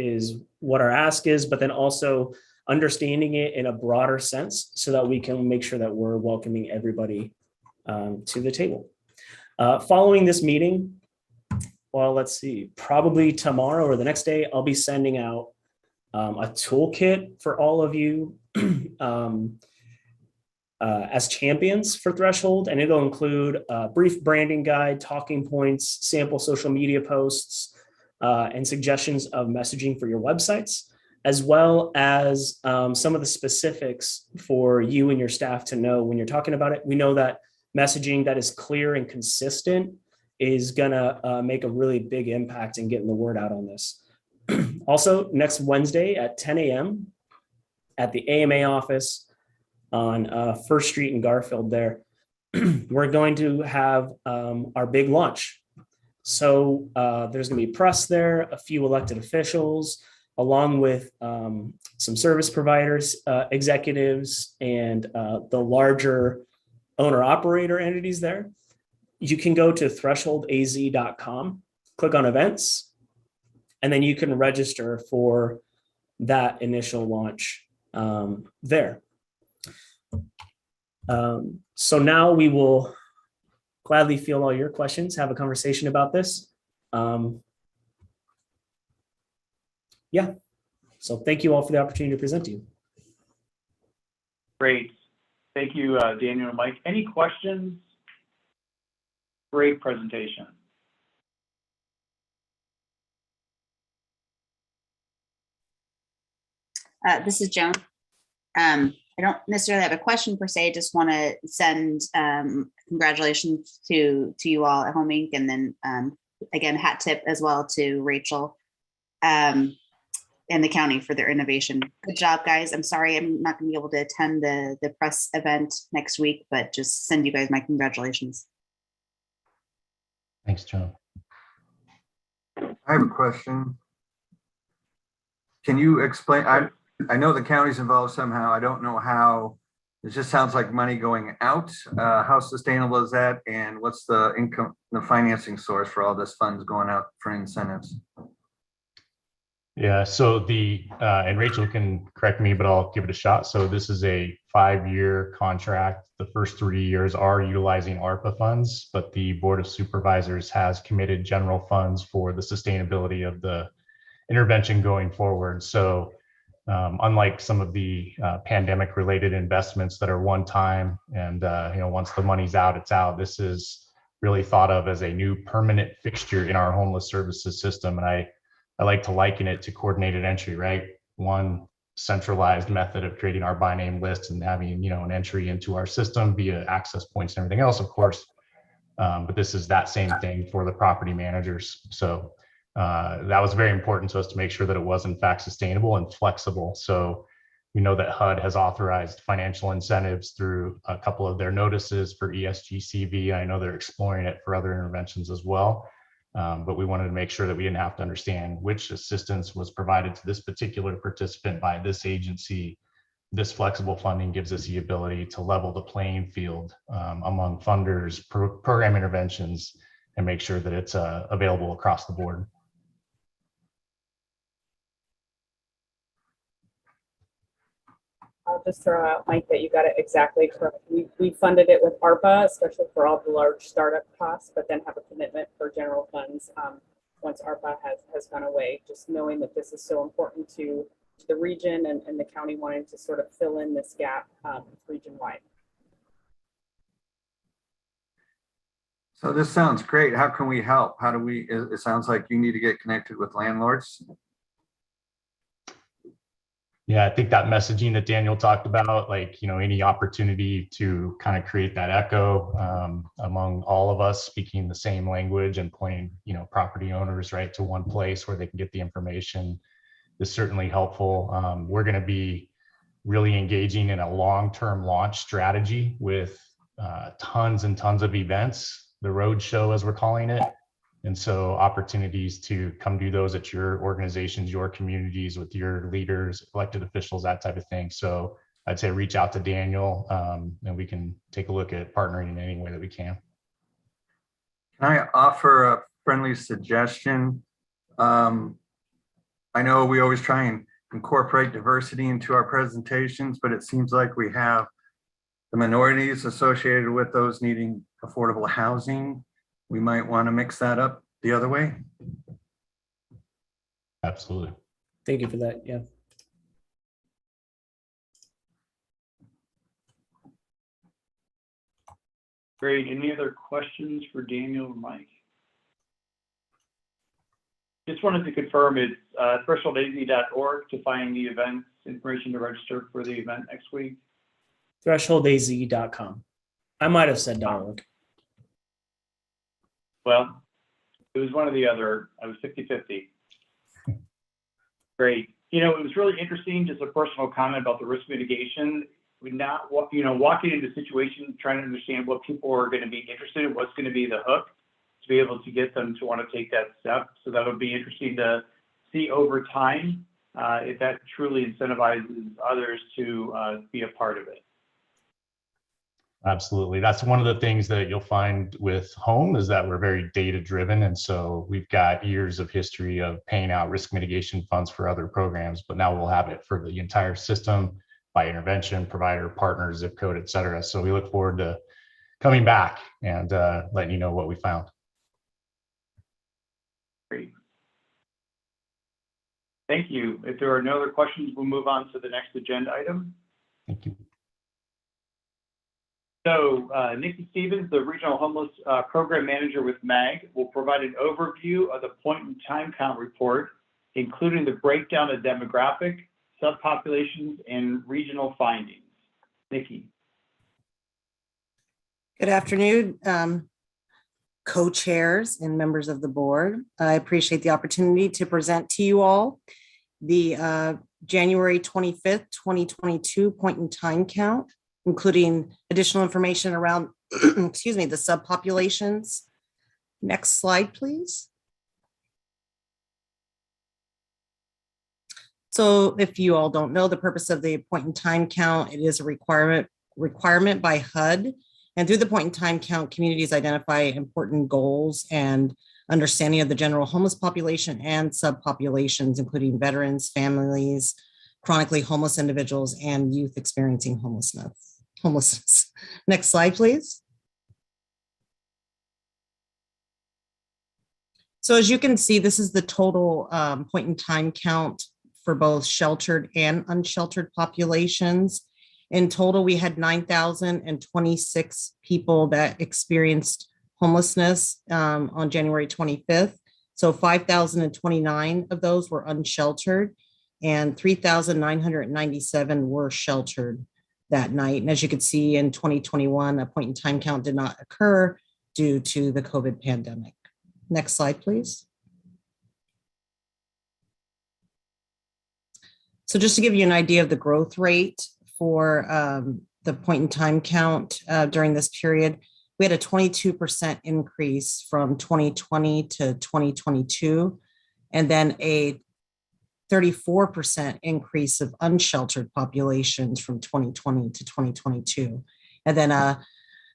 what our ask is, but then also understanding it in a broader sense so that we can make sure that we're welcoming everybody to the table. Following this meeting, well, let's see, probably tomorrow or the next day, I'll be sending out a toolkit for all of you as champions for Threshold, and it'll include a brief branding guide, talking points, sample social media posts, and suggestions of messaging for your websites, as well as some of the specifics for you and your staff to know when you're talking about it. We know that messaging that is clear and consistent is gonna make a really big impact in getting the word out on this. Also, next Wednesday at 10 a.m. at the AMA office on First Street in Garfield there, we're going to have our big launch. So there's gonna be press there, a few elected officials, along with some service providers, executives, and the larger owner-operator entities there. You can go to thresholdaz.com, click on events, and then you can register for that initial launch there. So now we will gladly field all your questions, have a conversation about this. Yeah, so thank you all for the opportunity to present to you. Great. Thank you, Daniel and Mike. Any questions? Great presentation. This is Joan. I don't necessarily have a question per se, just want to send congratulations to you all at Home Inc. And then again, hat tip as well to Rachel and the county for their innovation. Good job, guys. I'm sorry I'm not going to be able to attend the press event next week, but just send you guys my congratulations. Thanks, Joan. I have a question. Can you explain? I know the county's involved somehow. I don't know how. It just sounds like money going out. How sustainable is that? And what's the income, the financing source for all this funds going out for incentives? Yeah, so and Rachel can correct me, but I'll give it a shot. So this is a 5-year contract. The first 3 years are utilizing ARPA funds, but the Board of Supervisors has committed general funds for the sustainability of the intervention going forward. So unlike some of the pandemic related investments that are one time and once the money's out, it's out, this is really thought of as a new permanent fixture in our homeless services system. And I like to liken it to coordinated entry, right? One centralized method of creating our by name list and having, an entry into our system via access points and everything else, of course. But this is that same thing for the property managers. So that was very important to us to make sure that it was in fact sustainable and flexible. So we know that HUD has authorized financial incentives through a couple of their notices for ESG-CV. I know they're exploring it for other interventions as well. But we wanted to make sure that we didn't have to understand which assistance was provided to this particular participant by this agency. This flexible funding gives us the ability to level the playing field among funders, program interventions, and make sure that it's available across the board. I'll just throw out, Mike, that you got it exactly correct. We funded it with ARPA, especially for all the large startup costs, but then have a commitment for general funds once ARPA has gone away, just knowing that this is so important to the region and the county wanting to sort of fill in this gap region-wide. So this sounds great. How can we help? How do we, it sounds like you need to get connected with landlords. Yeah, I think that messaging that Daniel talked about, like, you know, any opportunity to kind of create that echo among all of us speaking the same language and pointing, you know, property owners right to one place where they can get the information is certainly helpful. We're going to be really engaging in a long-term launch strategy with tons and tons of events, the road show as we're calling it. And so opportunities to come do those at your organizations, your communities, with your leaders, elected officials, that type of thing. So I'd say reach out to Daniel and we can take a look at partnering in any way that we can. Can I offer a friendly suggestion? I know we always try and incorporate diversity into our presentations, but it seems like we have the minorities associated with those needing affordable housing. We might want to mix that up the other way. Absolutely. Thank you for that. Yeah. Great. Any other questions for Daniel or Mike? Just wanted to confirm it's thresholdaz.org to find the events information to register for the event next week. Thresholdaz.com. I might have said .org. Well, it was one or the other. I was 50-50. Great. You know, it was really interesting, just a personal comment about the risk mitigation. We're not, you know, walking into situations, trying to understand what people are going to be interested in, what's going to be the hook to be able to get them to want to take that step. So that would be interesting to see over time if that truly incentivizes others to be a part of it. Absolutely. That's one of the things that you'll find with home is that we're very data driven. And so we've got years of history of paying out risk mitigation funds for other programs, but now we'll have it for the entire system by intervention, provider, partner, zip code, et cetera. So we look forward to coming back and letting you know what we found. Great. Thank you. If there are no other questions, we'll move on to the next agenda item. Thank you. So Nikki Stevens, the Regional Homeless Program Manager with MAG, will provide an overview of the point in time count report, including the breakdown of demographic, subpopulations, and regional findings. Nikki. Good afternoon, co-chairs and members of the board. I appreciate the opportunity to present to you all the January 25th, 2022 point in time count, including additional information around, excuse me, the subpopulations. Next slide, please. So if you all don't know the purpose of the point in time count, it is a requirement by HUD. And through the point in time count, communities identify important goals and understanding of the general homeless population and subpopulations, including veterans, families, chronically homeless individuals, and youth experiencing homelessness. Next slide, please. So as you can see, this is the total point in time count for both sheltered and unsheltered populations. In total, we had 9,026 people that experienced homelessness on January 25th. So 5,029 of those were unsheltered and 3,997 were sheltered that night. And as you could see in 2021, a point in time count did not occur due to the COVID pandemic. Next slide, please. So just to give you an idea of the growth rate for the point in time count during this period, we had a 22% increase from 2020 to 2022, and then a 34% increase of unsheltered populations from 2020 to 2022, and then a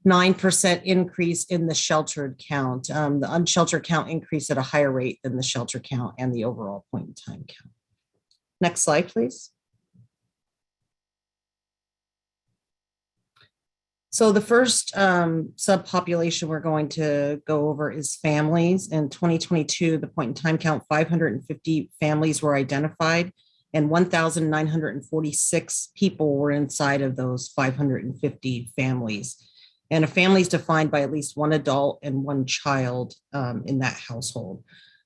9% increase in the sheltered count. The unsheltered count increased at a higher rate than the shelter count and the overall point in time count. Next slide, please. So the first subpopulation we're going to go over is families. In 2022, the point in time count, 550 families were identified, and 1,946 people were inside of those 550 families. And a family is defined by at least one adult and one child in that household.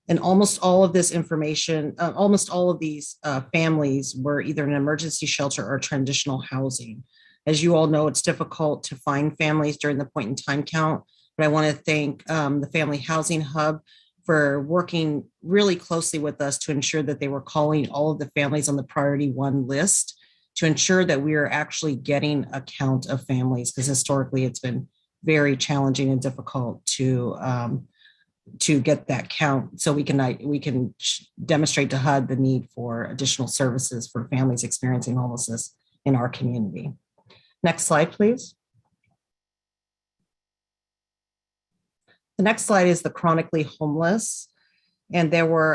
And almost all of this information, almost all of these families were either in an emergency shelter or transitional housing. As you all know, it's difficult to find families during the point in time count, but I want to thank the Family Housing Hub for working really closely with us to ensure that they were calling all of the families on the priority 1 list to ensure that we are actually getting a count of families, because historically it's been very challenging and difficult to get that count, so we can demonstrate to HUD the need for additional services for families experiencing homelessness in our community. Next slide, please. The next slide is the chronically homeless. And there were,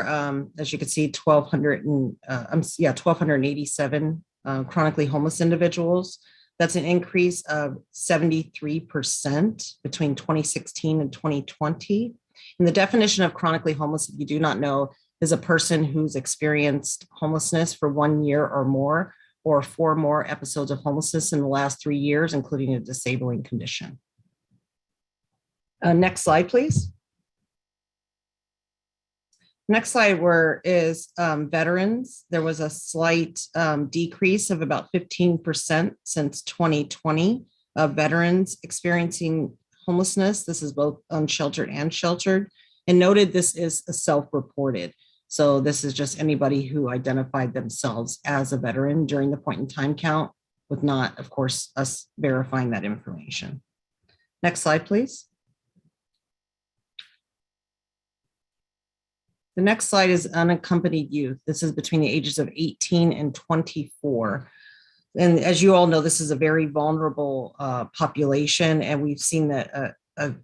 as you can see, 1,287 chronically homeless individuals. That's an increase of 73% between 2016 and 2020. And the definition of chronically homeless, if you do not know, is a person who's experienced homelessness for 1 year or more, or 4 more episodes of homelessness in the last 3 years, including a disabling condition. Next slide, please. Next slide is veterans. There was a slight decrease of about 15% since 2020 of veterans experiencing homelessness. This is both unsheltered and sheltered. And noted, this is a self-reported. So this is just anybody who identified themselves as a veteran during the point in time count, with not, of course, us verifying that information. Next slide, please. The next slide is unaccompanied youth. This is between the ages of 18 and 24. And as you all know, this is a very vulnerable population, and we've seen that a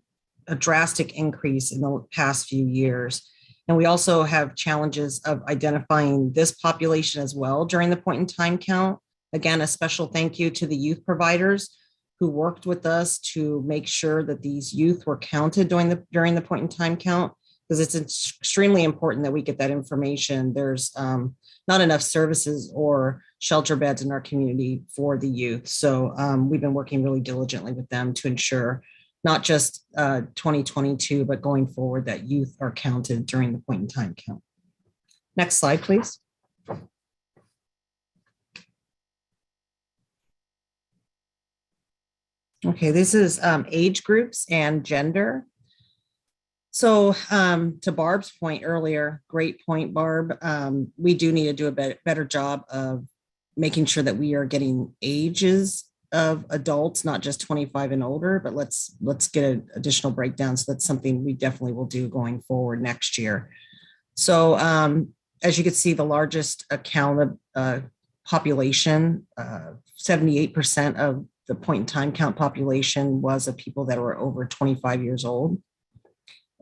drastic increase in the past few years. And we also have challenges of identifying this population as well during the point in time count. Again, a special thank you to the youth providers who worked with us to make sure that these youth were counted during the point in time count, because it's extremely important that we get that information. There's not enough services or shelter beds in our community for the youth. So we've been working really diligently with them to ensure not just 2022, but going forward, that youth are counted during the point in time count. Next slide, please. Okay, this is age groups and gender. So to Barb's point earlier, great point, Barb, we do need to do a better job of making sure that we are getting ages of adults, not just 25 and older, but let's get an additional breakdown. So that's something we definitely will do going forward next year. So as you can see, the largest account of population, 78% of the point in time count population was of people that were over 25 years old.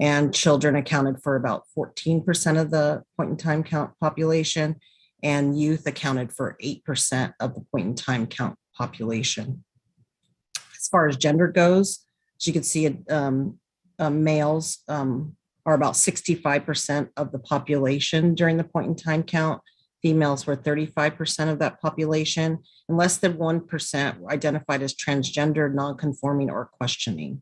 And children accounted for about 14% of the point in time count population, and youth accounted for 8% of the point in time count population. As far as gender goes, as you can see, males are about 65% of the population during the point in time count. Females were 35% of that population, and less than 1% were identified as transgender, non-conforming, or questioning.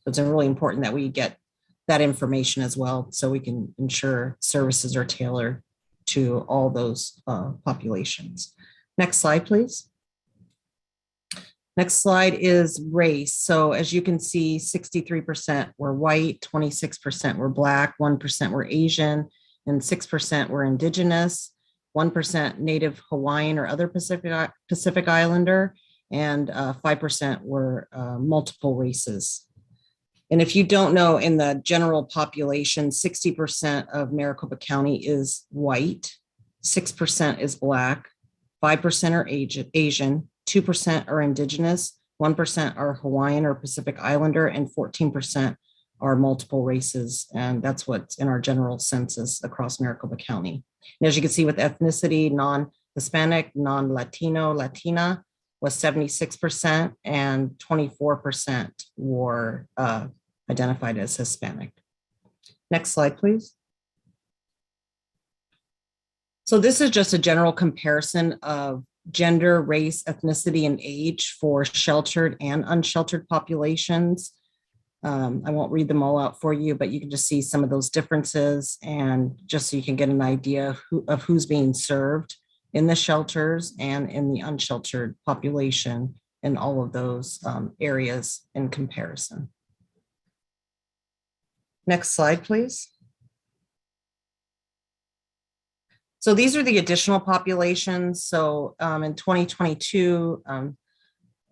So it's really important that we get that information as well, so we can ensure services are tailored to all those populations. Next slide, please. Next slide is race. So as you can see, 63% were white, 26% were Black, 1% were Asian, and 6% were Indigenous. 1% Native Hawaiian or other Pacific Islander, and 5% were multiple races. And if you don't know, in the general population, 60% of Maricopa County is white, 6% is Black, 5% are Asian, 2% are Indigenous, 1% are Hawaiian or Pacific Islander, and 14% are multiple races. And that's what's in our general census across Maricopa County. And as you can see with ethnicity, non-Hispanic, non-Latino, Latina was 76%, and 24% were identified as Hispanic. Next slide, please. So this is just a general comparison of gender, race, ethnicity, and age for sheltered and unsheltered populations. I won't read them all out for you, but you can just see some of those differences, and just so you can get an idea of who's being served in the shelters and in the unsheltered population in all of those areas in comparison. Next slide, please. So these are the additional populations. So in 2022,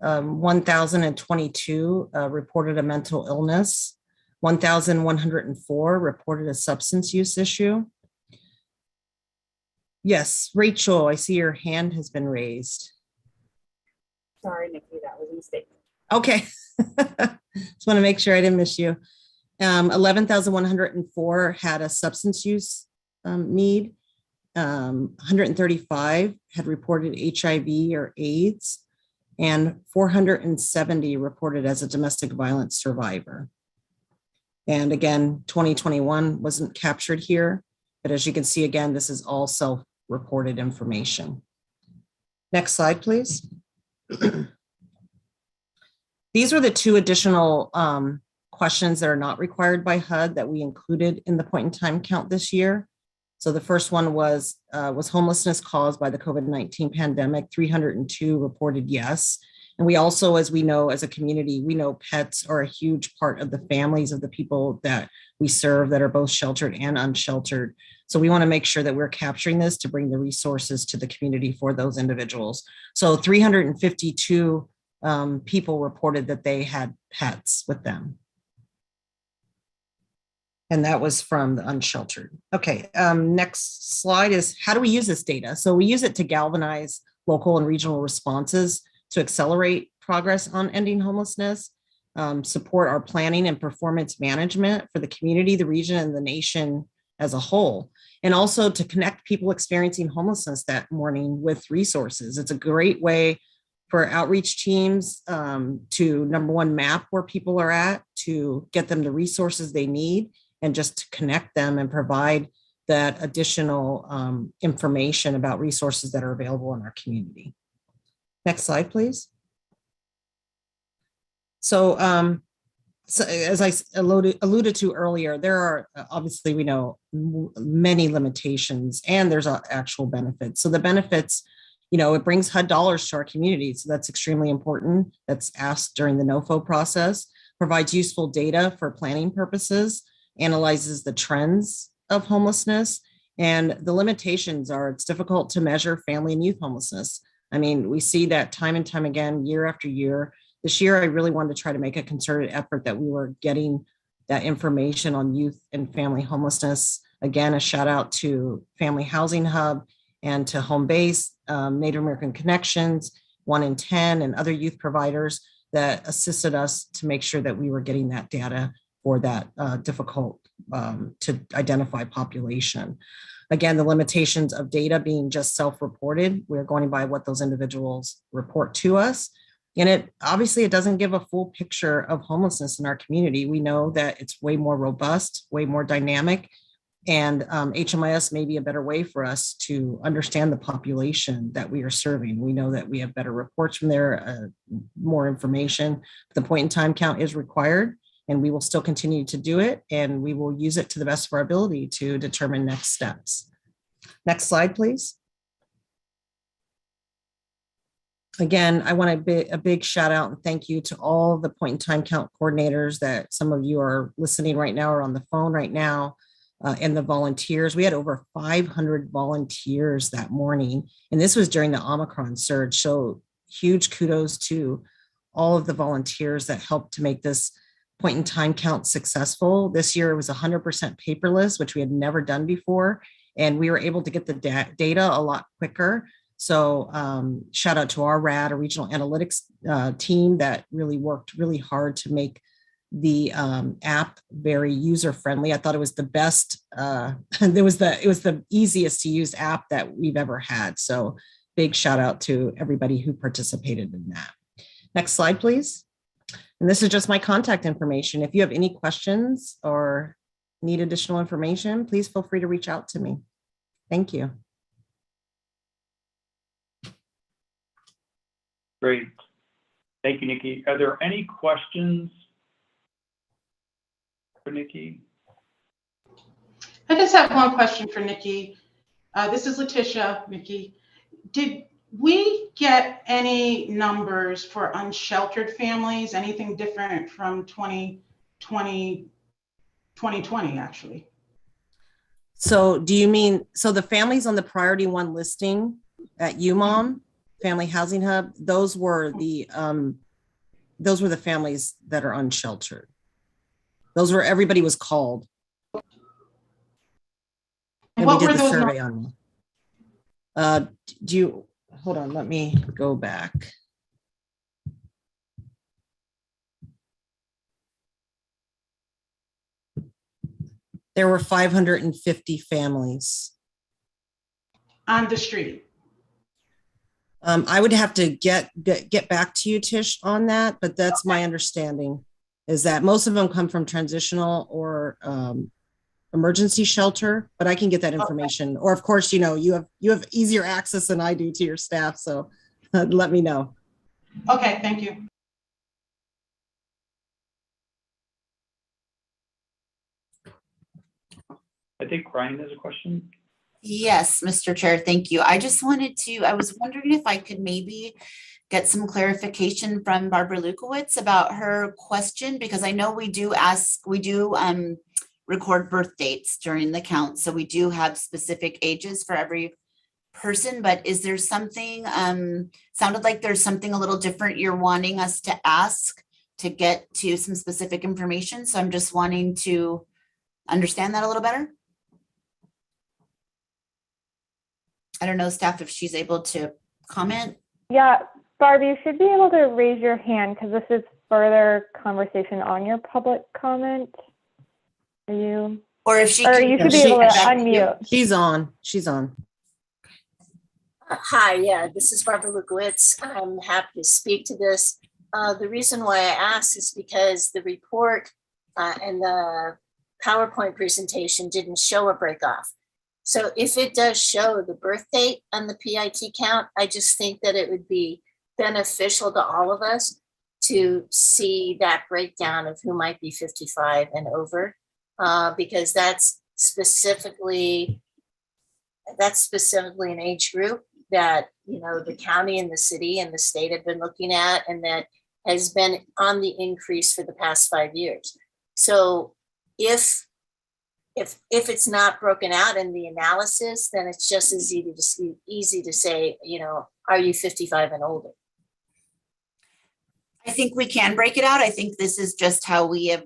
1,022 reported a mental illness, 1,104 reported a substance use issue. Yes, Rachel, I see your hand has been raised. Sorry, Nikki, that was a mistake. Okay, just want to make sure I didn't miss you. 11,104 had a substance use need. 135 had reported HIV or AIDS, and 470 reported as a domestic violence survivor. And again, 2021 wasn't captured here, but as you can see, again, this is all self-reported information. Next slide, please. These were the two additional questions that are not required by HUD that we included in the point in time count this year. So the first one was homelessness caused by the COVID-19 pandemic? 302 reported yes. And we also, as we know, as a community, we know pets are a huge part of the families of the people that we serve that are both sheltered and unsheltered. So we want to make sure that we're capturing this to bring the resources to the community for those individuals. So 352 people reported that they had pets with them. And that was from the unsheltered. Okay, next slide is how do we use this data? So we use it to galvanize local and regional responses to accelerate progress on ending homelessness, support our planning and performance management for the community, the region, and the nation as a whole, and also to connect people experiencing homelessness that morning with resources. It's a great way for outreach teams to, number one, map where people are at, to get them the resources they need, and just to connect them and provide that additional information about resources that are available in our community. Next slide, please. So, as I alluded to earlier, there are obviously, we know, many limitations, and there's actual benefits. So the benefits, you know, it brings HUD dollars to our community. So that's extremely important. That's asked during the NOFO process, provides useful data for planning purposes, analyzes the trends of homelessness, and the limitations are it's difficult to measure family and youth homelessness. I mean, we see that time and time again, year after year. This year, I really wanted to try to make a concerted effort that we were getting that information on youth and family homelessness. Again, a shout out to Family Housing Hub and to Home Base, Native American Connections, 1 in 10, and other youth providers that assisted us to make sure that we were getting that data for that difficult to identify population. Again, the limitations of data being just self-reported, we're going by what those individuals report to us. And it obviously, it doesn't give a full picture of homelessness in our community. We know that it's way more robust, way more dynamic, and HMIS may be a better way for us to understand the population that we are serving. We know that we have better reports from there, more information. The point in time count is required, and we will still continue to do it, and we will use it to the best of our ability to determine next steps. Next slide, please. Again, I want a big shout out and thank you to all the point in time count coordinators that some of you are listening right now or on the phone right now. and the volunteers. We had over 500 volunteers that morning, and this was during the Omicron surge. So huge kudos to all of the volunteers that helped to make this point in time count successful. This year it was 100% paperless, which we had never done before, and we were able to get the data a lot quicker. So shout out to our RAD, a regional analytics team that really worked really hard to make the app very user friendly. I thought it was the best. It was the easiest to use app that we've ever had. So big shout out to everybody who participated in that. Next slide, please. And this is just my contact information. If you have any questions or need additional information, please feel free to reach out to me. Thank you. Great. Thank you, Nikki. Are there any questions for Nikki? I just have one question for Nikki. This is Letitia, Nikki. Did we get any numbers for unsheltered families? Anything different from 2020 actually? So do you mean, so the families on the priority one listing at UMOM, Family Housing Hub, those were the families that are unsheltered. Those were, everybody was called. And we did the survey on them. Do you, hold on, let me go back. There were 550 families. On the street? I would have to get back to you, Tish, on that, but that's my understanding, is that most of them come from transitional or emergency shelter, but I can get that information. Or of course, you know, you have easier access than I do to your staff, so let me know. Okay, thank you. I think Ryan has a question. Yes, Mr. Chair, thank you. I just wanted to, I was wondering if I could maybe get some clarification from Barbara Lukowitz about her question, because I know we do record birth dates during the count. So we do have specific ages for every person, but is there something, sounded like there's something a little different you're wanting us to ask to get to some specific information. So I'm just wanting to understand that a little better. I don't know, staff, if she's able to comment. Yeah, Barb, you should be able to raise your hand because this is further conversation on your public comment. Are you? Or if she or can, you should be able to unmute. She's on. She's on. Hi, yeah, this is Barbara Lukowitz. I'm happy to speak to this. The reason why I asked is because the report and the PowerPoint presentation didn't show a breakoff. So if it does show the birth date on the PIT count, I just think that it would be beneficial to all of us to see that breakdown of who might be 55 and over, because that's specifically an age group that, you know, the county and the city and the state have been looking at, and that has been on the increase for the past 5 years. So if it's not broken out in the analysis, then it's just as easy to say, you know, are you 55 and older? I think we can break it out. I think this is just how we have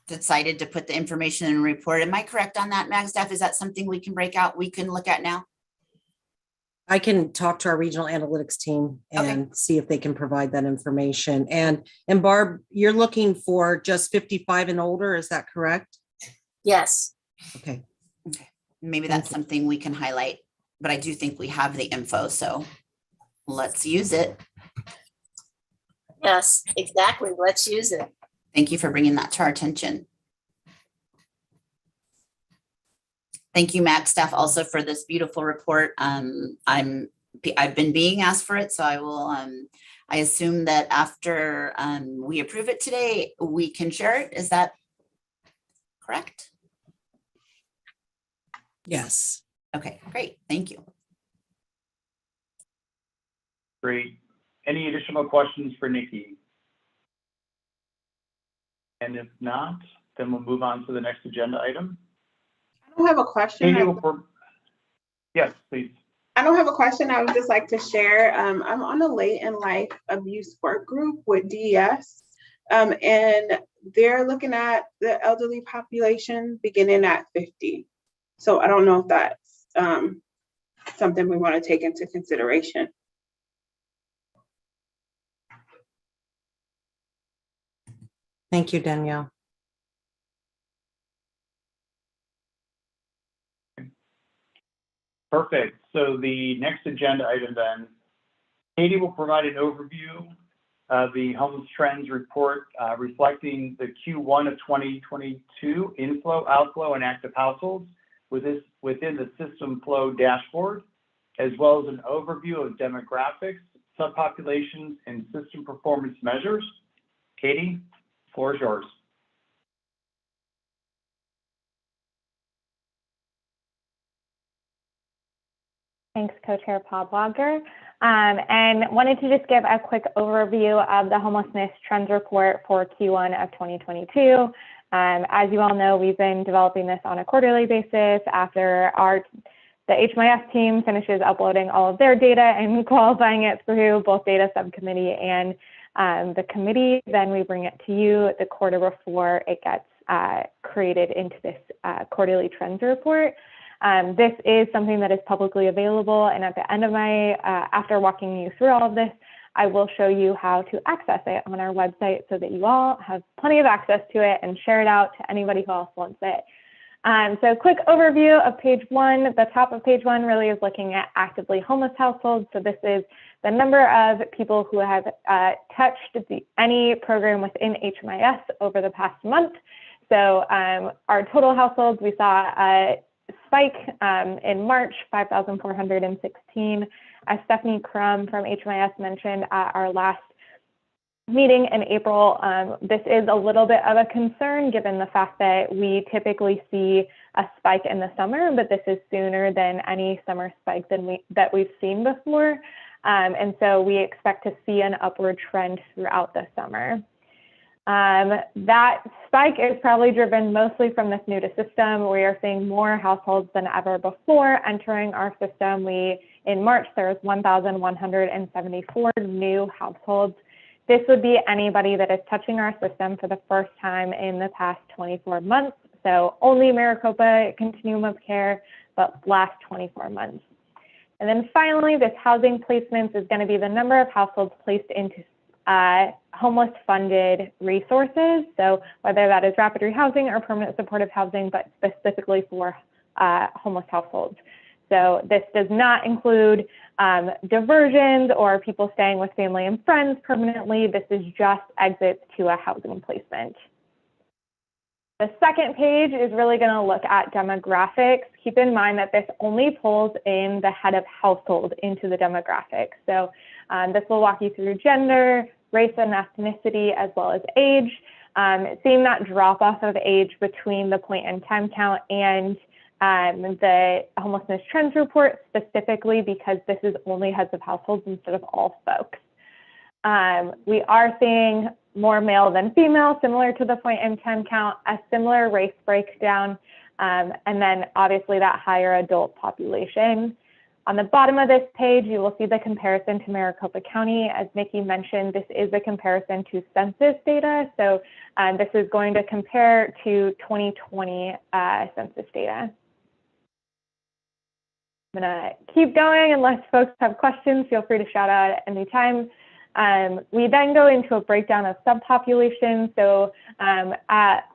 decided to put the information in a report. Am I correct on that, Mag Staff? Is that something we can break out, we can look at now? I can talk to our regional analytics team and see if they can provide that information. And Barb, you're looking for just 55 and older, is that correct? Yes. Okay. Maybe that's something we can highlight, but I do think we have the info, so let's use it. Yes, exactly. Let's use it. Thank you for bringing that to our attention. Thank you, Mag Staff, also for this beautiful report. I've been being asked for it, so I will. I assume that after we approve it today, we can share it. Is that correct? Yes. Okay, great. Thank you. Great. Any additional questions for Nikki? And if not, then we'll move on to the next agenda item. I don't have a question. Yes, please. I don't have a question. I would just like to share. I'm on a late in life abuse work group with DES, and they're looking at the elderly population beginning at 50. So I don't know if that's something we want to take into consideration. Thank you, Danielle. Perfect. So the next agenda item then, Katie will provide an overview of the homeless trends report reflecting the Q1 of 2022 inflow, outflow, and active households within the system flow dashboard, as well as an overview of demographics, subpopulations, and system performance measures. Katie, the floor is yours. Thanks, Co-Chair Podblogger. And wanted to just give a quick overview of the homelessness trends report for Q1 of 2022. As you all know, we've been developing this on a quarterly basis after the HMIS team finishes uploading all of their data and qualifying it through both data subcommittee and the committee. Then we bring it to you the quarter before it gets created into this quarterly trends report. This is something that is publicly available, and at the end of my, after walking you through all of this, I will show you how to access it on our website so that you all have plenty of access to it and share it out to anybody who else wants it. So quick overview of page 1. The top of page 1 really is looking at actively homeless households. So this is the number of people who have touched any program within HMIS over the past month. So our total households, we saw a spike in March, 5,416. As Stephanie Crum from HMIS mentioned at our last meeting in April, this is a little bit of a concern given the fact that we typically see a spike in the summer, but this is sooner than any summer spike that we've seen before. And so we expect to see an upward trend throughout the summer. That spike is probably driven mostly from this new to system. We are seeing more households than ever before entering our system. In March, there was 1,174 new households. This would be anybody that is touching our system for the first time in the past 24 months. So only Maricopa Continuum of Care, but last 24 months. And then finally, this housing placements is going to be the number of households placed into homeless funded resources. So whether that is rapid rehousing or permanent supportive housing, but specifically for homeless households. So this does not include diversions or people staying with family and friends permanently. This is just exits to a housing placement. The second page is really going to look at demographics. Keep in mind that this only pulls in the head of household into the demographics. So this will walk you through gender, race and ethnicity, as well as age. Seeing that drop off of age between the point in time count and the homelessness trends report, specifically because this is only heads of households instead of all folks. We are seeing more male than female, similar to the point in time count, a similar race breakdown, and then obviously that higher adult population. On the bottom of this page, you will see the comparison to Maricopa County. As Nikki mentioned, this is a comparison to census data. So this is going to compare to 2020 census data. I'm gonna keep going unless folks have questions, feel free to shout out at any time. We then go into a breakdown of subpopulations. So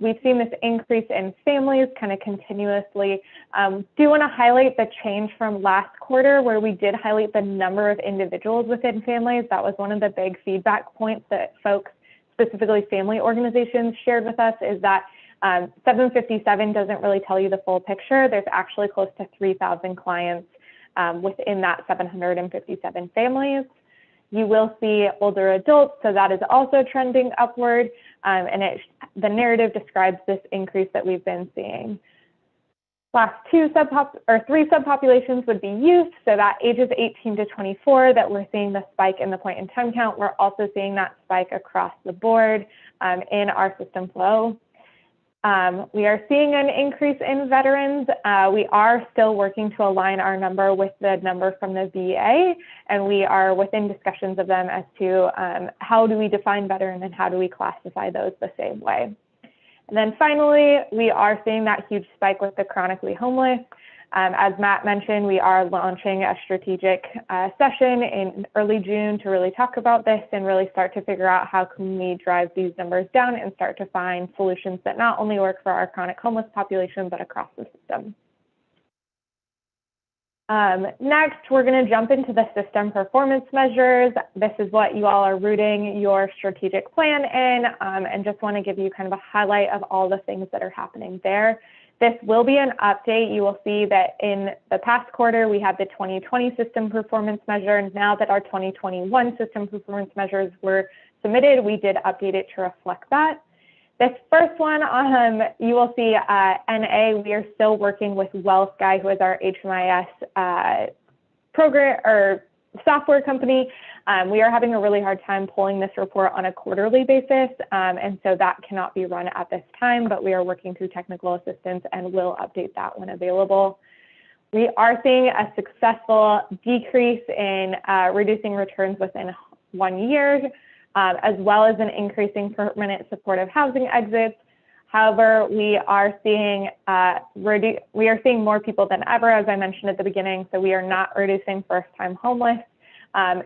we've seen this increase in families kind of continuously. Do want to highlight the change from last quarter where we did highlight the number of individuals within families. That was one of the big feedback points that folks, specifically family organizations, shared with us, is that 757 doesn't really tell you the full picture. There's actually close to 3,000 clients within that 757 families. You will see older adults, so that is also trending upward, and the narrative describes this increase that we've been seeing. Last three subpopulations would be youth, so that ages 18 to 24 that we're seeing the spike in the point in time count. We're also seeing that spike across the board in our system flow. We are seeing an increase in veterans. We are still working to align our number with the number from the VA, and we are within discussions of them as to how do we define veteran and how do we classify those the same way. And then finally, we are seeing that huge spike with the chronically homeless. As Matt mentioned, we are launching a strategic session in early June to really talk about this and really start to figure out how can we drive these numbers down and start to find solutions that not only work for our chronic homeless population, but across the system. Next, we're going to jump into the system performance measures. This is what you all are rooting your strategic plan in, and just want to give you kind of a highlight of all the things that are happening there. This will be an update. You will see that in the past quarter, we had the 2020 system performance measure. And now that our 2021 system performance measures were submitted, we did update it to reflect that. This first one, you will see NA, we are still working with WellSky, who is our HMIS program or software company. We are having a really hard time pulling this report on a quarterly basis, and so that cannot be run at this time, but we are working through technical assistance and will update that when available. We are seeing a successful decrease in reducing returns within 1 year, as well as an increasing permanent supportive housing exits. However, we are seeing more people than ever, as I mentioned at the beginning. So we are not reducing first-time homeless, and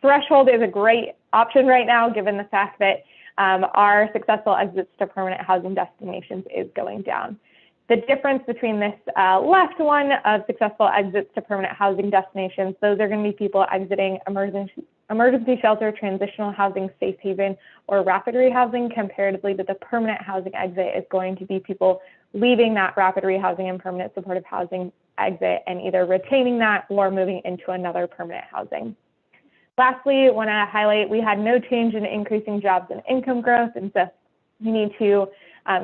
threshold is a great option right now, given the fact that our successful exits to permanent housing destinations is going down. The difference between this left one of successful exits to permanent housing destinations, those are going to be people exiting emergency shelter, transitional housing, safe haven, or rapid rehousing. Comparatively to the permanent housing exit is going to be people leaving that rapid rehousing and permanent supportive housing exit and either retaining that or moving into another permanent housing. Lastly, I want to highlight we had no change in increasing jobs and income growth, and so we need to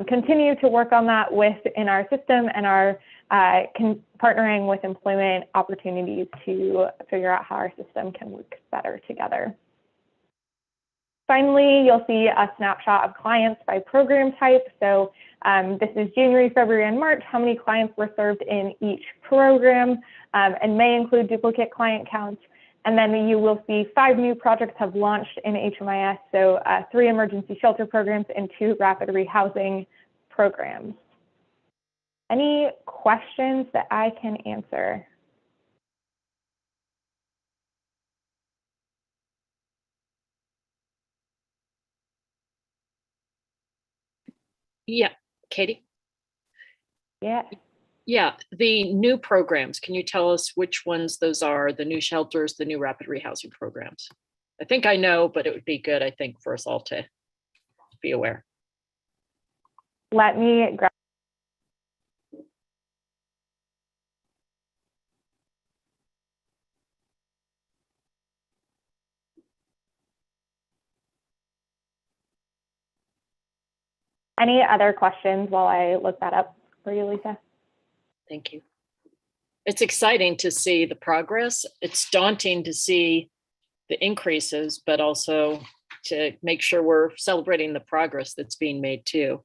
continue to work on that within our system and our partnering with employment opportunities to figure out how our system can work better together. Finally, you'll see a snapshot of clients by program type. So this is January, February, and March, how many clients were served in each program, and may include duplicate client counts. And then you will see 5 new projects have launched in HMIS, so 3 emergency shelter programs and 2 rapid rehousing programs. Any questions that I can answer? Yeah, Katie? Yeah. Yeah, the new programs, can you tell us which ones those are, the new shelters, the new rapid rehousing programs? I think I know, but it would be good, I think, for us all to be aware. Let me grab. Any other questions while I look that up for you, Lisa? Thank you. It's exciting to see the progress. It's daunting to see the increases, but also to make sure we're celebrating the progress that's being made too.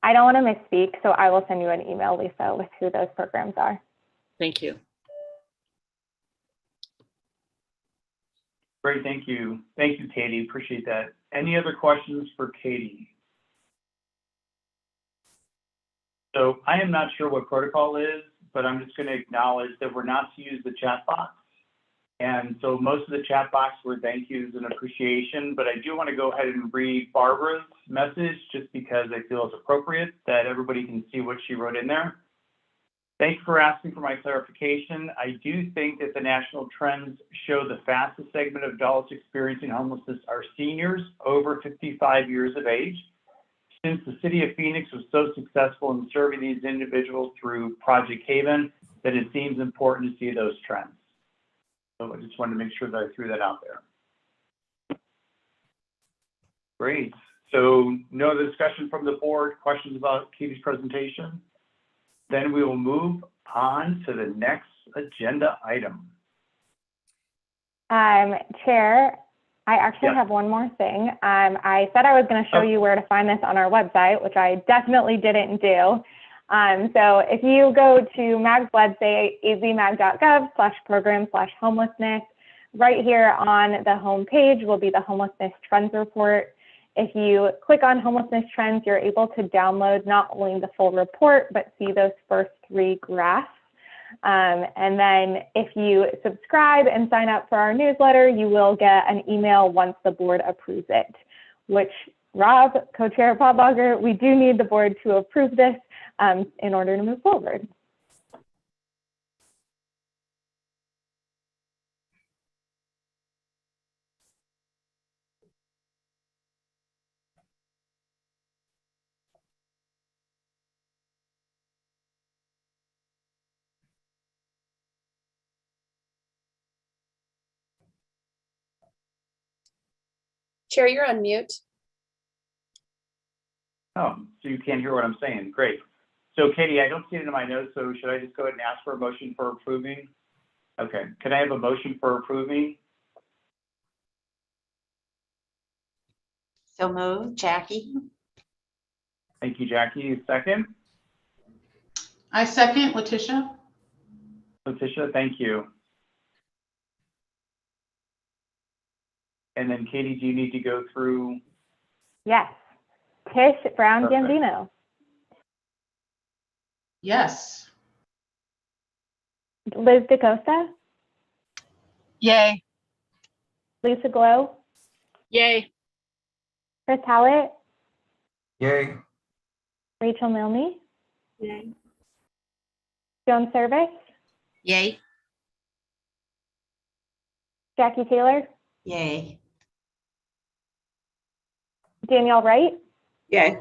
I don't want to misspeak, so I will send you an email, Lisa, with who those programs are. Thank you. Great, thank you. Thank you, Katie, appreciate that. Any other questions for Katie? So I am not sure what protocol is, but I'm just going to acknowledge that we're not to use the chat box. And so most of the chat box were thank yous and appreciation, but I do want to go ahead and read Barbara's message just because I feel it's appropriate that everybody can see what she wrote in there. Thanks for asking for my clarification. I do think that the national trends show the fastest segment of adults experiencing homelessness are seniors over 55 years of age. Since the city of Phoenix was so successful in serving these individuals through Project Haven, that it seems important to see those trends. So I just wanted to make sure that I threw that out there. Great. So no other discussion from the board, questions about Katie's presentation? Then we will move on to the next agenda item. Chair, I actually have one more thing. I said I was going to show you where to find this on our website, which I definitely didn't do. So if you go to MAG's website, azmag.gov/program/homelessness, right here on the home page will be the homelessness trends report. If you click on homelessness trends, you're able to download not only the full report, but see those first 3 graphs. And then if you subscribe and sign up for our newsletter, you will get an email once the board approves it, which Rob, co-chair Podlager, we do need the board to approve this in order to move forward. Chair, you're on mute. Oh, so you can't hear what I'm saying. Great. So Katie, I don't see it in my notes, so should I just go ahead and ask for a motion for approving? Okay, can I have a motion for approving? So moved, Jackie. Thank you, Jackie. Second? I second, Letitia. Letitia, thank you. And then Katie, do you need to go through? Yes. Tish Brown Perfect. Gambino. Yes. Liz DaCosta. Yay. Lisa Glow. Yay. Chris Hallett. Yay. Rachel Milne. Yay. Joan Service. Yay. Jackie Taylor. Yay. Danielle Wright. Yay.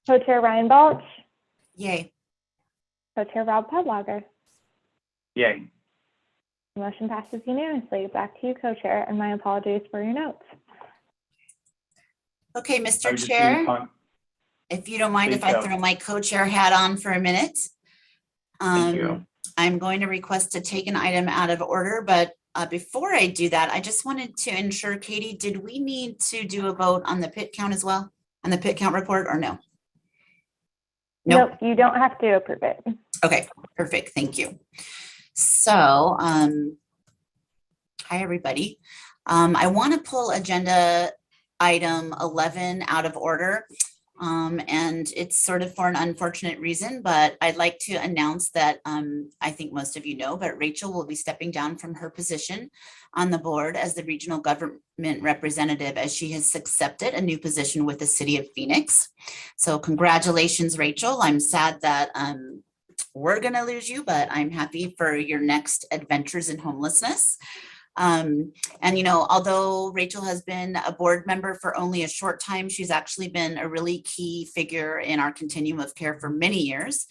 Co-chair Ryan Balch. Yay. Co-chair Rob Podlager. Yay. The motion passes unanimously. Back to you, co-chair, and my apologies for your notes. Okay, Mr. Chair, if you don't mind if I throw my co-chair hat on for a minute. Thank you. I'm going to request to take an item out of order, but before I do that, I just wanted to ensure, Katie, did we need to do a vote on the pit count as well? On the pit count report or no? Nope, you don't have to approve it. Okay, perfect. Thank you. So, hi, everybody. I want to pull agenda item 11 out of order. And it's sort of for an unfortunate reason, but I'd like to announce that I think most of you know, but Rachel will be stepping down from her position on the board as the regional government representative, as she has accepted a new position with the city of Phoenix. So congratulations, Rachel. I'm sad that we're going to lose you, but I'm happy for your next adventures in homelessness. And, you know, although Rachel has been a board member for only a short time, she's actually been a really key figure in our continuum of care for many years.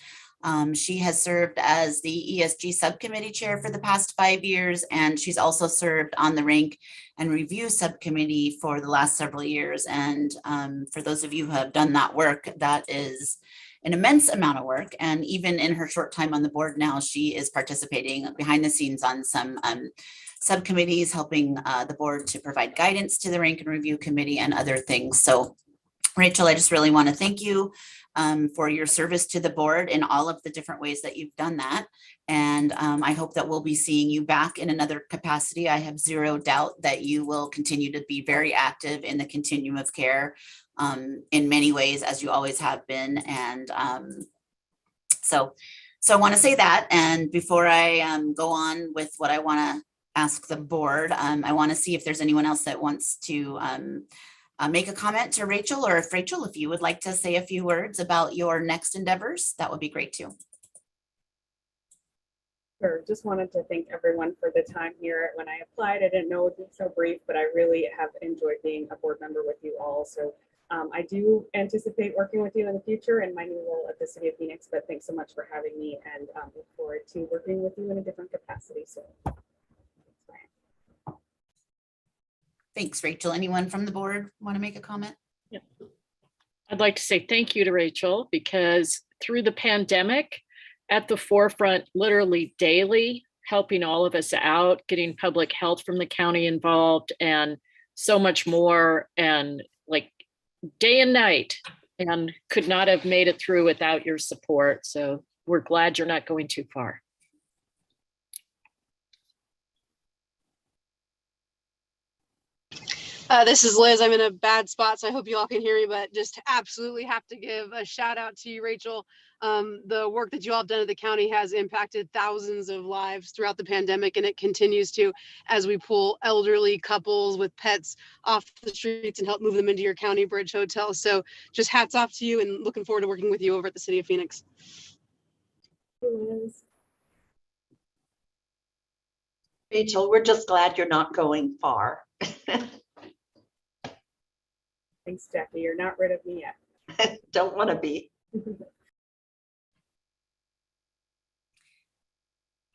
She has served as the ESG subcommittee chair for the past 5 years, and she's also served on the rank and review subcommittee for the last several years. And for those of you who have done that work, that is an immense amount of work. And even in her short time on the board now, she is participating behind the scenes on some subcommittees, helping the board to provide guidance to the rank and review committee and other things. So Rachel, I just really want to thank you for your service to the board in all of the different ways that you've done that. And I hope that we'll be seeing you back in another capacity. I have zero doubt that you will continue to be very active in the continuum of care in many ways, as you always have been. And so I want to say that. And before I go on with what I want to ask the board, I want to see if there's anyone else that wants to make a comment to Rachel, or if Rachel, if you would like to say a few words about your next endeavors, that would be great too. Sure. Just wanted to thank everyone for the time here. When I applied, I didn't know it would be so brief, but I really have enjoyed being a board member with you all. So I do anticipate working with you in the future in my new role at the City of Phoenix, but thanks so much for having me, and look forward to working with you in a different capacity soon. Thanks, Rachel. Anyone from the board want to make a comment? Yeah. I'd like to say thank you to Rachel, because through the pandemic, at the forefront, literally daily, helping all of us out, getting public health from the county involved, and so much more, and like day and night, and could not have made it through without your support. So we're glad you're not going too far. This is Liz. I'm in a bad spot, so I hope you all can hear me, but just absolutely have to give a shout out to you, Rachel. The work that you all have done at the county has impacted thousands of lives throughout the pandemic, and it continues to as we pull elderly couples with pets off the streets and help move them into your county bridge hotel. So just hats off to you, and looking forward to working with you over at the City of Phoenix. Rachel, we're just glad you're not going far. Thanks, Jackie. You're not rid of me yet. Don't want to be.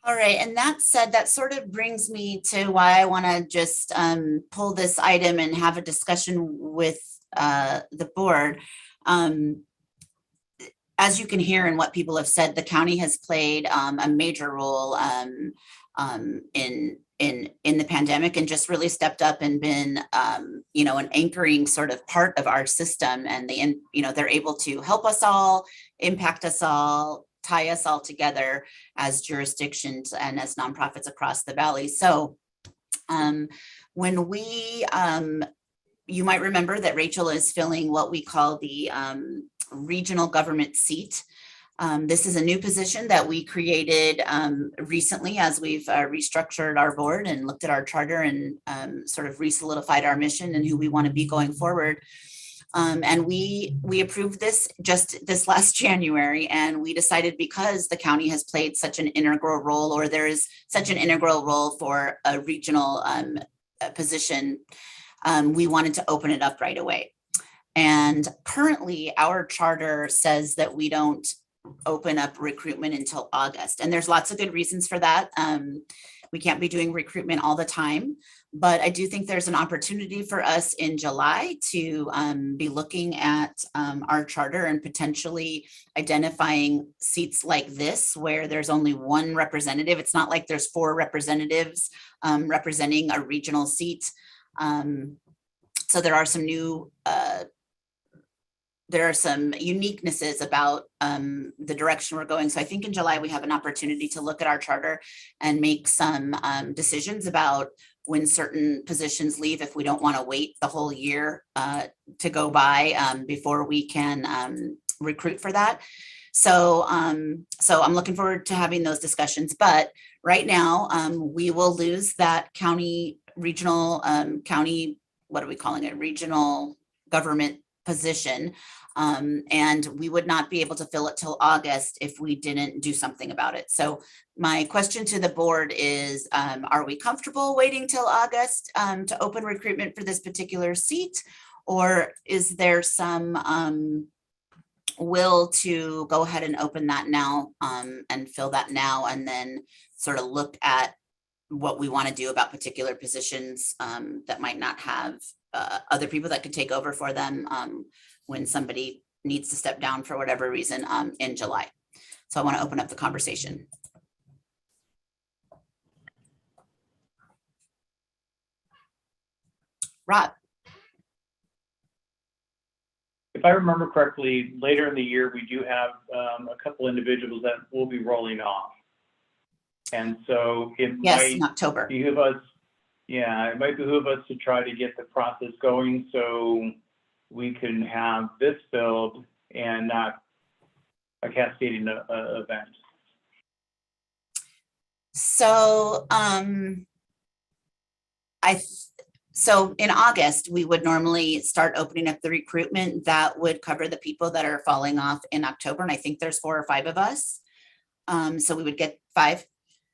All right, and that said, that sort of brings me to why I want to just pull this item and have a discussion with the board. As you can hear in what people have said, the county has played a major role in the pandemic, and just really stepped up and been you know, an anchoring sort of part of our system, and they're able to help us all, impact us all, tie us all together as jurisdictions and as nonprofits across the valley. So when we you might remember that Rachel is filling what we call the regional government seat. This is a new position that we created recently as we've restructured our board and looked at our charter and sort of re-solidified our mission and who we want to be going forward. And we approved this just this last January, and we decided because the county has played such an integral role, or there is such an integral role for a regional position, we wanted to open it up right away. And currently our charter says that we don't open up recruitment until August. And there's lots of good reasons for that. We can't be doing recruitment all the time, but I do think there's an opportunity for us in July to be looking at our charter and potentially identifying seats like this, where there's only one representative. It's not like there's 4 representatives representing a regional seat. So there are some new there are some uniquenesses about the direction we're going. So I think in July, we have an opportunity to look at our charter and make some decisions about when certain positions leave, if we don't want to wait the whole year to go by before we can recruit for that. So I'm looking forward to having those discussions. But right now, we will lose that regional, what are we calling it? Regional government position. And we would not be able to fill it till August if we didn't do something about it. So my question to the board is, are we comfortable waiting till August to open recruitment for this particular seat? Or is there some will to go ahead and open that now and fill that now, and then sort of look at what we want to do about particular positions that might not have other people that could take over for them when somebody needs to step down for whatever reason in July. So I want to open up the conversation. Rob. If I remember correctly, later in the year, we do have a couple individuals that will be rolling off. And so it might in October. Behoove us, it might behoove us to try to get the process going so we can have this filled and not a cascading event. So so in August, we would normally start opening up the recruitment that would cover the people that are falling off in October. And I think there's 4 or 5 of us. So we would get 5.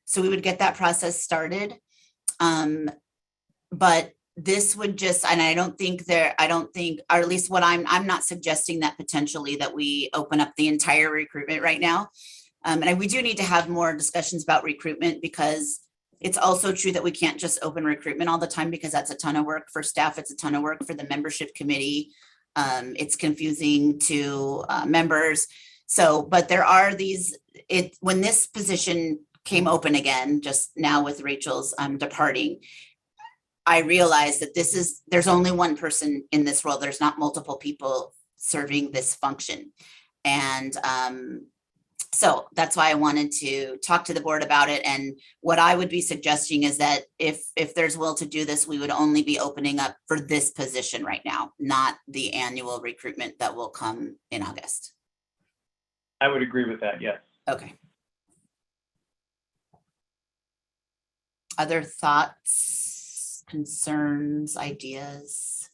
So we would get that process started. But this would just, and I don't think, or at least what I'm not suggesting that potentially that we open up the entire recruitment right now. And we do need to have more discussions about recruitment, because it's also true that we can't just open recruitment all the time, because that's a ton of work for staff. It's a ton of work for the membership committee. It's confusing to members. So, but there are when this position came open again, just now with Rachel's departing, I realized that there's only one person in this role. There's not multiple people serving this function. And so that's why I wanted to talk to the board about it. And what I would be suggesting is that if there's will to do this, we would only be opening up for this position right now, not the annual recruitment that will come in August. I would agree with that, yes. Okay. Other thoughts, concerns, ideas?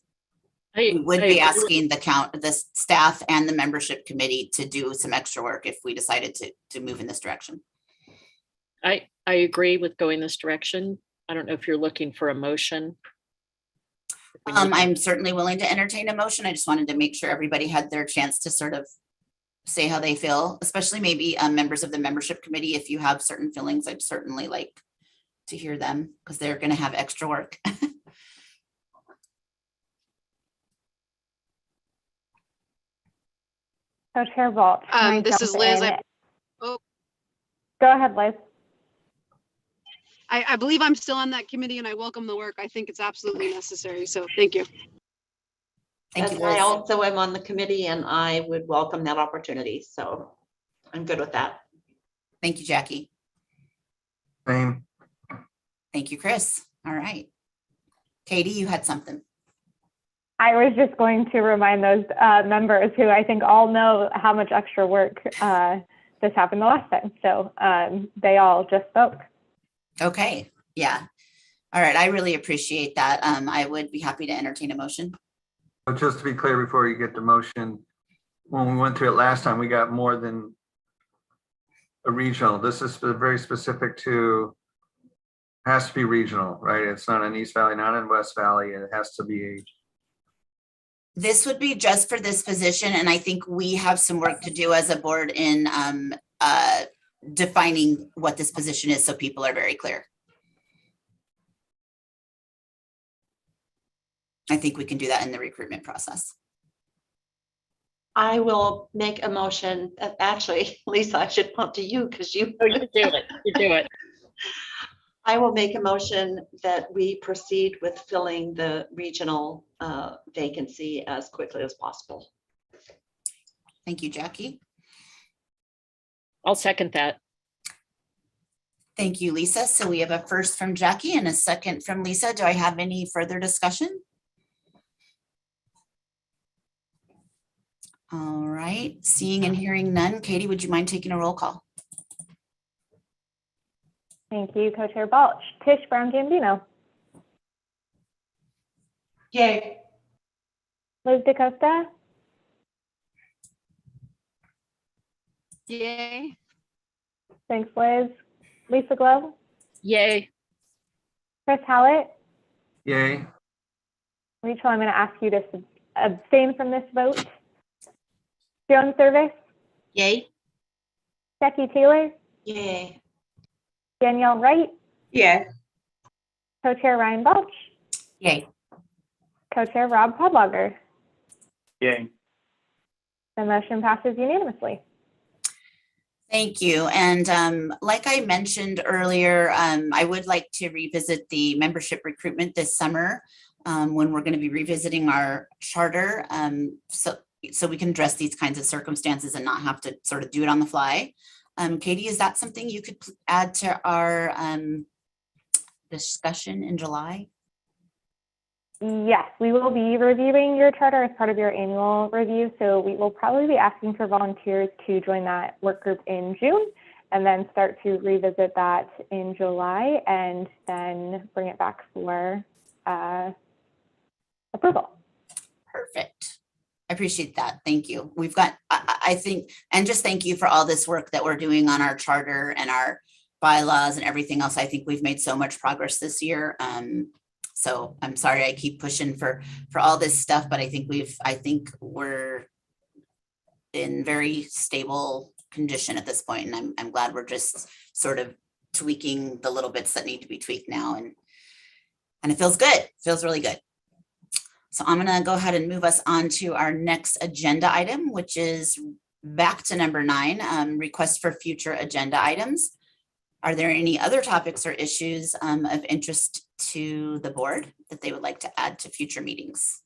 We would be asking the staff and the membership committee to do some extra work if we decided to move in this direction. I agree with going this direction. I don't know if you're looking for a motion. I'm certainly willing to entertain a motion. I just wanted to make sure everybody had their chance to sort of say how they feel, especially maybe members of the membership committee. If you have certain feelings, I'd certainly like to hear them, because they're going to have extra work. Co-Chair Balch. This is Liz. Go ahead, Liz. I believe I'm still on that committee, and I welcome the work. I think it's absolutely necessary. So thank you. Thank you. I also am on the committee, and I would welcome that opportunity. So I'm good with that. Thank you, Jackie. Same. Thank you, Chris. All right. Katie, you had something. I was just going to remind those members who I think all know how much extra work this happened the last time. So they all just spoke. Okay. Yeah. All right. I really appreciate that. I would be happy to entertain a motion. But just to be clear, before you get the motion, when we went through it last time, we got more than a regional. This is very specific to, has to be regional, right? It's not in East Valley, not in West Valley. It has to be. This would be just for this position. And I think we have some work to do as a board in defining what this position is, so people are very clear. I think we can do that in the recruitment process. I will make a motion. Actually, Lisa, I should pump to you, because you. Oh, you do it. You do it. I will make a motion that we proceed with filling the regional vacancy as quickly as possible. Thank you, Jackie. I'll second that. Thank you, Lisa. So we have a first from Jackie and a second from Lisa. Do I have any further discussion? All right, seeing and hearing none. Katie, would you mind taking a roll call? Thank you, Co-Chair Balch. Tish Brown-Gambino. Yay. Liz DaCosta. Yay. Thanks, Liz. Lisa Glow. Yay. Chris Hallett. Yay. Rachel, I'm going to ask you to abstain from this vote. Joan Service. Yay. Becky Taylor. Yay. Danielle Wright. Yeah. Co-Chair Ryan Balch. Yay. Co-Chair Rob Podlogger. Yay. The motion passes unanimously. Thank you. And like I mentioned earlier, I would like to revisit the membership recruitment this summer when we're going to be revisiting our charter, so we can address these kinds of circumstances and not have to sort of do it on the fly. Katie, is that something you could add to our discussion in July? Yes, we will be reviewing your charter as part of your annual review. So we will probably be asking for volunteers to join that work group in June and then start to revisit that in July and then bring it back for approval. Perfect. I appreciate that. Thank you. We've got, I think, and just thank you for all this work that we're doing on our charter and our bylaws and everything else. I think we've made so much progress this year. So I'm sorry I keep pushing for all this stuff, but I think we're in very stable condition at this point, and I'm glad we're just sort of tweaking the little bits that need to be tweaked now, and it feels good. It feels really good. So I'm going to go ahead and move us on to our next agenda item, which is back to number 9, request for future agenda items. Are there any other topics or issues of interest to the board that they would like to add to future meetings?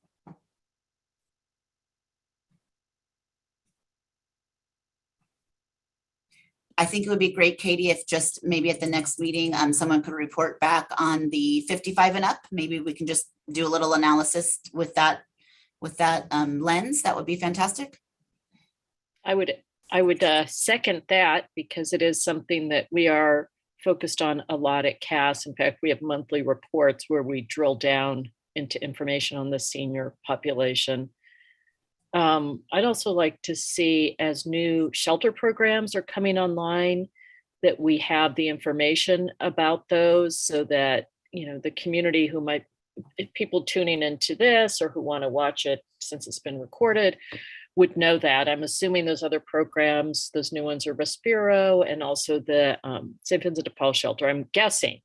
I think it would be great, Katie, if just maybe at the next meeting, someone could report back on the 55 and up. Maybe we can just do a little analysis with that lens. That would be fantastic. I would second that, because it is something that we are focused on a lot at CAS. In fact, we have monthly reports where we drill down into information on the senior population. I'd also like to see, as new shelter programs are coming online, that we have the information about those, so that, you know, the community who might, if people tuning into this or who want to watch it since it's been recorded, would know that. I'm assuming those other programs, those new ones, are Respiro and also the St. Vincent de Paul shelter, I'm guessing.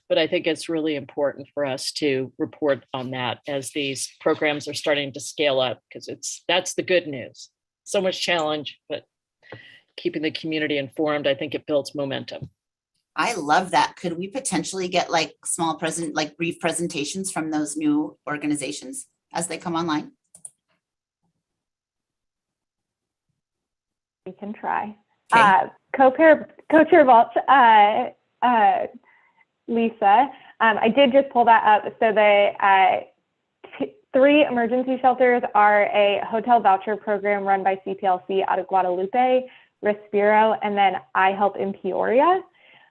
But I think it's really important for us to report on that as these programs are starting to scale up, because that's the good news. So much challenge, but keeping the community informed, I think it builds momentum. I love that. Could we potentially get like brief presentations from those new organizations as they come online? We can try. Okay. Co-chair Vault, Lisa, I did just pull that up. So the 3 emergency shelters are a hotel voucher program run by CPLC out of Guadalupe, Respiro, and then I Help in Peoria.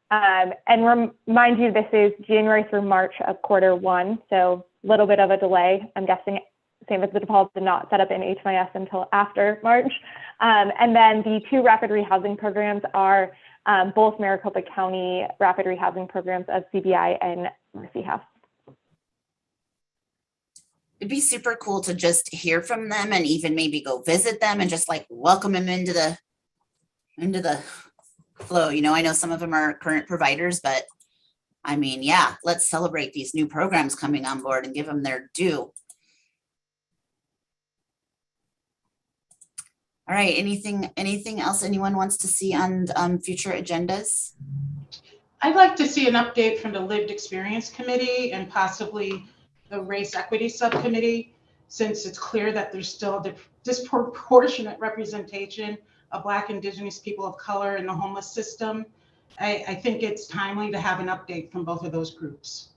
And remind you, this is January through March of Q1, so a little bit of a delay. I'm guessing St. Vincent de Paul did not set up an HMIS until after March. And then the 2 rapid rehousing programs are both Maricopa County rapid rehousing programs of CBI and Mercy House. It'd be super cool to just hear from them and even maybe go visit them and just like welcome them into the flow. You know, I know some of them are current providers, but I mean, yeah, let's celebrate these new programs coming on board and give them their due. All right, anything else anyone wants to see on future agendas? I'd like to see an update from the Lived Experience Committee and possibly the Race Equity Subcommittee, since it's clear that there's still disproportionate representation of Black, Indigenous, people of color in the homeless system. I think it's timely to have an update from both of those groups.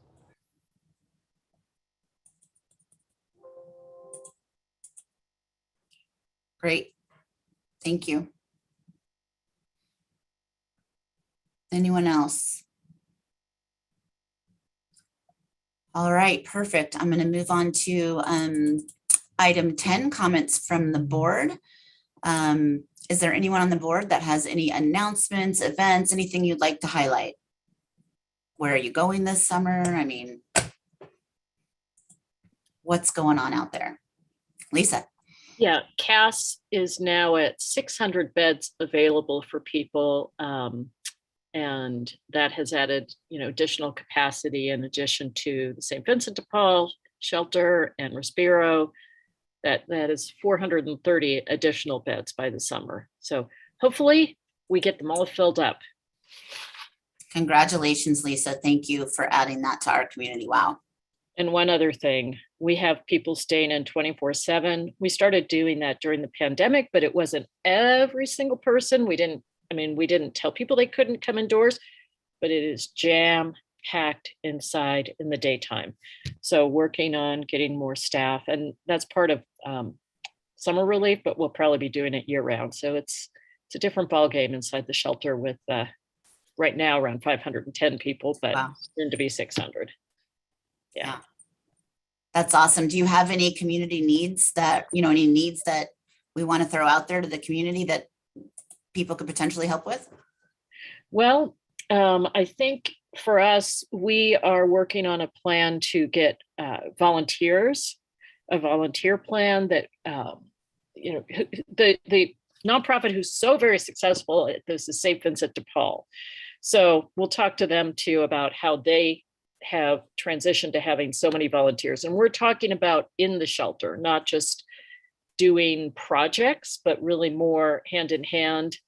Great. Thank you. Anyone else? All right, perfect. I'm going to move on to item 10, comments from the board. Is there anyone on the board that has any announcements, events, anything you'd like to highlight? Where are you going this summer? I mean, what's going on out there? Lisa. Yeah, CAS is now at 600 beds available for people, and that has added, you know, additional capacity in addition to the St. Vincent de Paul shelter and Respiro. That is 430 additional beds by the summer. So hopefully we get them all filled up. Congratulations, Lisa. Thank you for adding that to our community. Wow. And one other thing, we have people staying in 24/7. We started doing that during the pandemic, but it wasn't every single person. We didn't tell people they couldn't come indoors, but it is jam-packed inside in the daytime. So working on getting more staff, and that's part of summer relief, but we'll probably be doing it year round. So it's a different ballgame inside the shelter with right now around 510 people, but wow, soon to be 600. Yeah. That's awesome. Do you have any community needs that, any needs that we want to throw out there to the community that people could potentially help with? Well, I think for us, we are working on a plan to get volunteers, a volunteer plan that, the nonprofit who's so very successful at this is St. Vincent de Paul. So we'll talk to them too about how they have transitioned to having so many volunteers. And we're talking about in the shelter, not just doing projects, but really more hand in hand.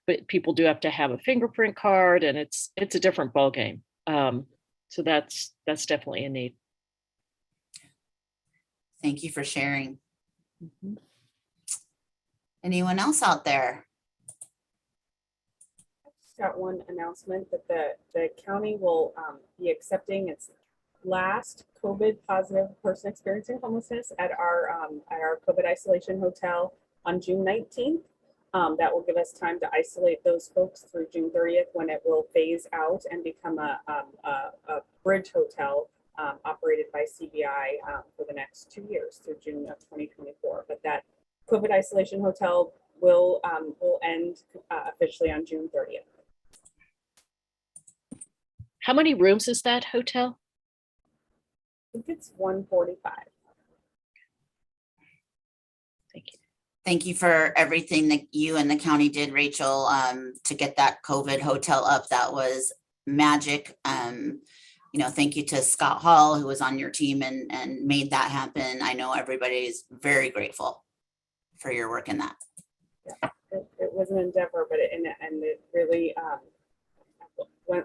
But people do have to have a fingerprint card, and it's a different ballgame. So that's definitely a need. Thank you for sharing. Anyone else out there? Got one announcement that the county will be accepting its last COVID positive person experiencing homelessness at our COVID isolation hotel on June 19th. That will give us time to isolate those folks through June 30th, when it will phase out and become a bridge hotel operated by CBI for the next 2 years through June of 2024. But that COVID isolation hotel will end officially on June 30th. How many rooms is that hotel? I think it's 145. Thank you. Thank you for everything that you and the county did, Rachel, to get that COVID hotel up. That was magic. Thank you to Scott Hall, who was on your team and made that happen. I know everybody is very grateful for your work in that. Yeah, it was an endeavor, but it really,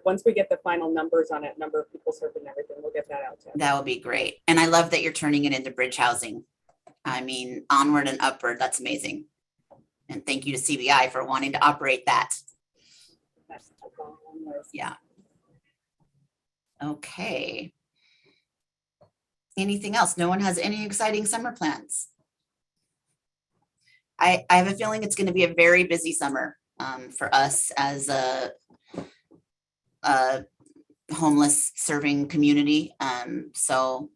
once we get the final numbers on it, number of people served and everything, we'll get that out to you. That would be great. And I love that you're turning it into bridge housing. I mean, onward and upward, that's amazing. And thank you to CBI for wanting to operate that. Yeah. Okay. Anything else? No one has any exciting summer plans? I have a feeling it's going to be a very busy summer for us as a homeless serving community. So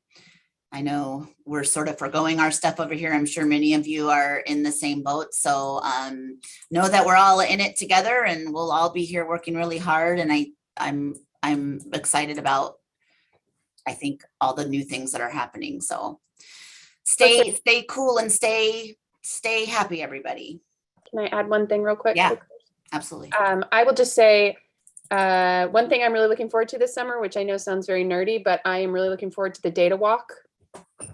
I know we're sort of foregoing our stuff over here. I'm sure many of you are in the same boat. So know that we're all in it together, and we'll all be here working really hard. And I'm excited about, I think, all the new things that are happening. So stay cool and stay happy, everybody. Can I add one thing real quick? Yeah, absolutely. I will just say one thing I'm really looking forward to this summer, which I know sounds very nerdy, but I am really looking forward to the data walk.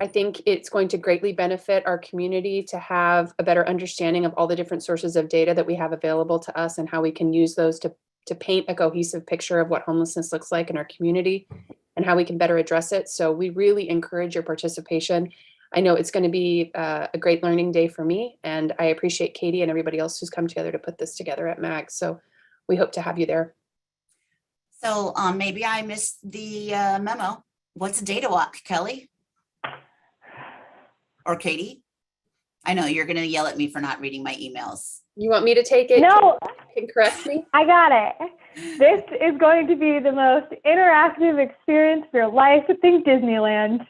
I think it's going to greatly benefit our community to have a better understanding of all the different sources of data that we have available to us and how we can use those to paint a cohesive picture of what homelessness looks like in our community and how we can better address it. So we really encourage your participation. I know it's going to be a great learning day for me, and I appreciate Katie and everybody else who's come together to put this together at MAG. So we hope to have you there. So maybe I missed the memo. What's a data walk, Kelly? Or Katie? I know you're going to yell at me for not reading my emails. You want me to take it? No. Can correct me? I got it. This is going to be the most interactive experience of your life. Think Disneyland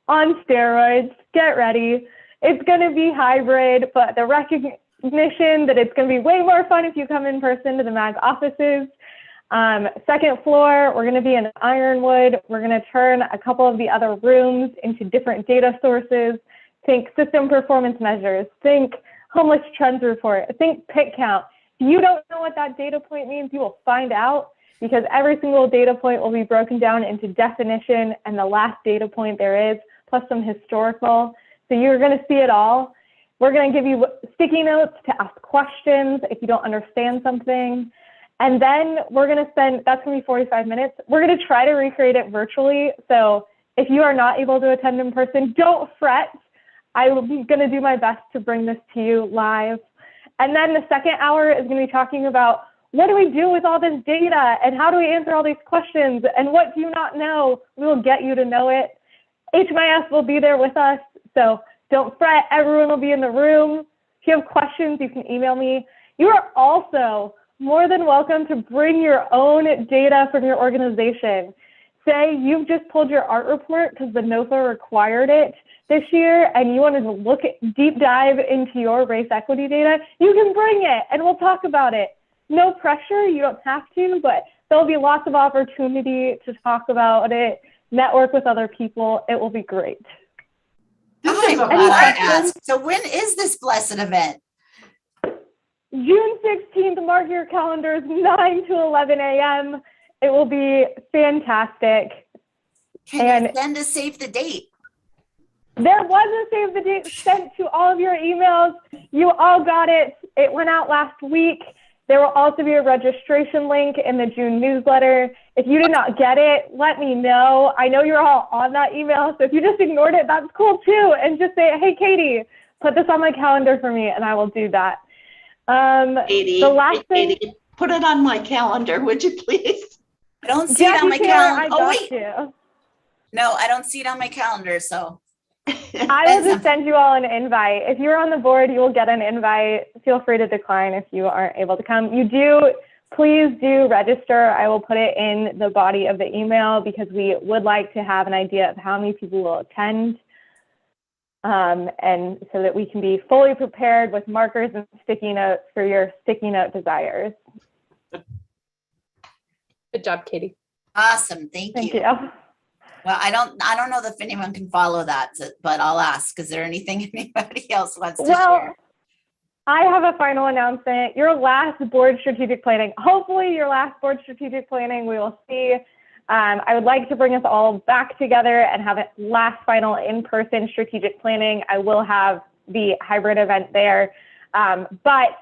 on steroids. Get ready. It's going to be hybrid, but the recognition that it's going to be way more fun if you come in person to the MAG offices. Second floor, we're going to be in Ironwood. We're going to turn a couple of the other rooms into different data sources. Think system performance measures. Think homeless trends report. Think PIT count. If you don't know what that data point means, you will find out, because every single data point will be broken down into definition and the last data point there is, plus some historical. So you're going to see it all. We're going to give you sticky notes to ask questions if you don't understand something. And then we're going to spend, that's going to be 45 minutes. We're going to try to recreate it virtually. So if you are not able to attend in person, don't fret. I will be going to do my best to bring this to you live. And then the second hour is going to be talking about what do we do with all this data and how do we answer all these questions and what do you not know? We will get you to know it. HMIS will be there with us. So don't fret. Everyone will be in the room. If you have questions, you can email me. You are also more than welcome to bring your own data from your organization. Say you've just pulled your art report because the NOFA required it this year and you wanted to look at deep dive into your race equity data, you can bring it and we'll talk about it. No pressure, you don't have to, but there'll be lots of opportunity to talk about it, network with other people. It will be great. I'm glad I asked. So when is this blessed event? June 16th, mark your calendars, 9 to 11 a.m. It will be fantastic. Can you send a save the date? There was a save the date sent to all of your emails. You all got it. It went out last week. There will also be a registration link in the June newsletter. If you did not get it, let me know. I know you're all on that email, so if you just ignored it, that's cool too. And just say, hey, Katie, put this on my calendar for me, and I will do that. Katie, the last thing, Katie, put it on my calendar, would you please? I don't see it on my calendar. Oh, wait. No, I don't see it on my calendar, so. I will just send you all an invite. If you're on the board, you will get an invite. Feel free to decline if you aren't able to come. Please do register. I will put it in the body of the email because we would like to have an idea of how many people will attend. And so that we can be fully prepared with markers and sticky notes for your sticky note desires. Good job, Katie. Awesome. Thank you. Well, I don't know if anyone can follow that, but I'll ask. Is there anything anybody else wants to share? I have a final announcement. Your last board strategic planning, hopefully your last board strategic planning, we will see. I would like to bring us all back together and have a last final in-person strategic planning. I will have the hybrid event there, but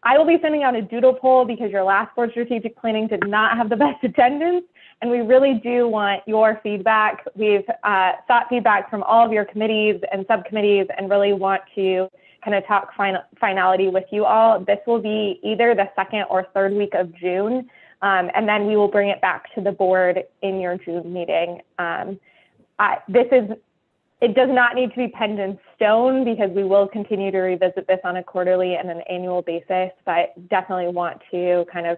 I will be sending out a doodle poll because your last board strategic planning did not have the best attendance, and we really do want your feedback. We've sought feedback from all of your committees and subcommittees and really want to kind of talk finality with you all. This will be either the second or third week of June. And then we will bring it back to the board in your June meeting. It does not need to be penned in stone because we will continue to revisit this on a quarterly and an annual basis, but definitely want to kind of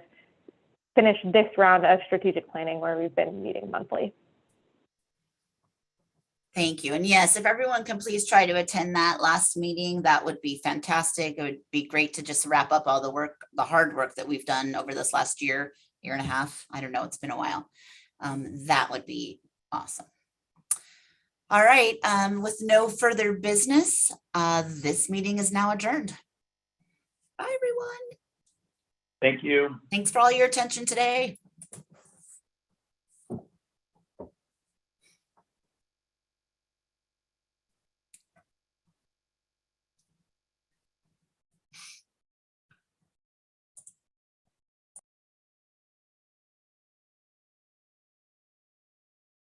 finish this round of strategic planning where we've been meeting monthly. Thank you. And yes, if everyone can please try to attend that last meeting, that would be fantastic. It would be great to just wrap up all the work, the hard work that we've done over this last year and a half. I don't know, it's been a while. That would be awesome. All right, with no further business, this meeting is now adjourned. Bye, everyone. Thank you. Thanks for all your attention today.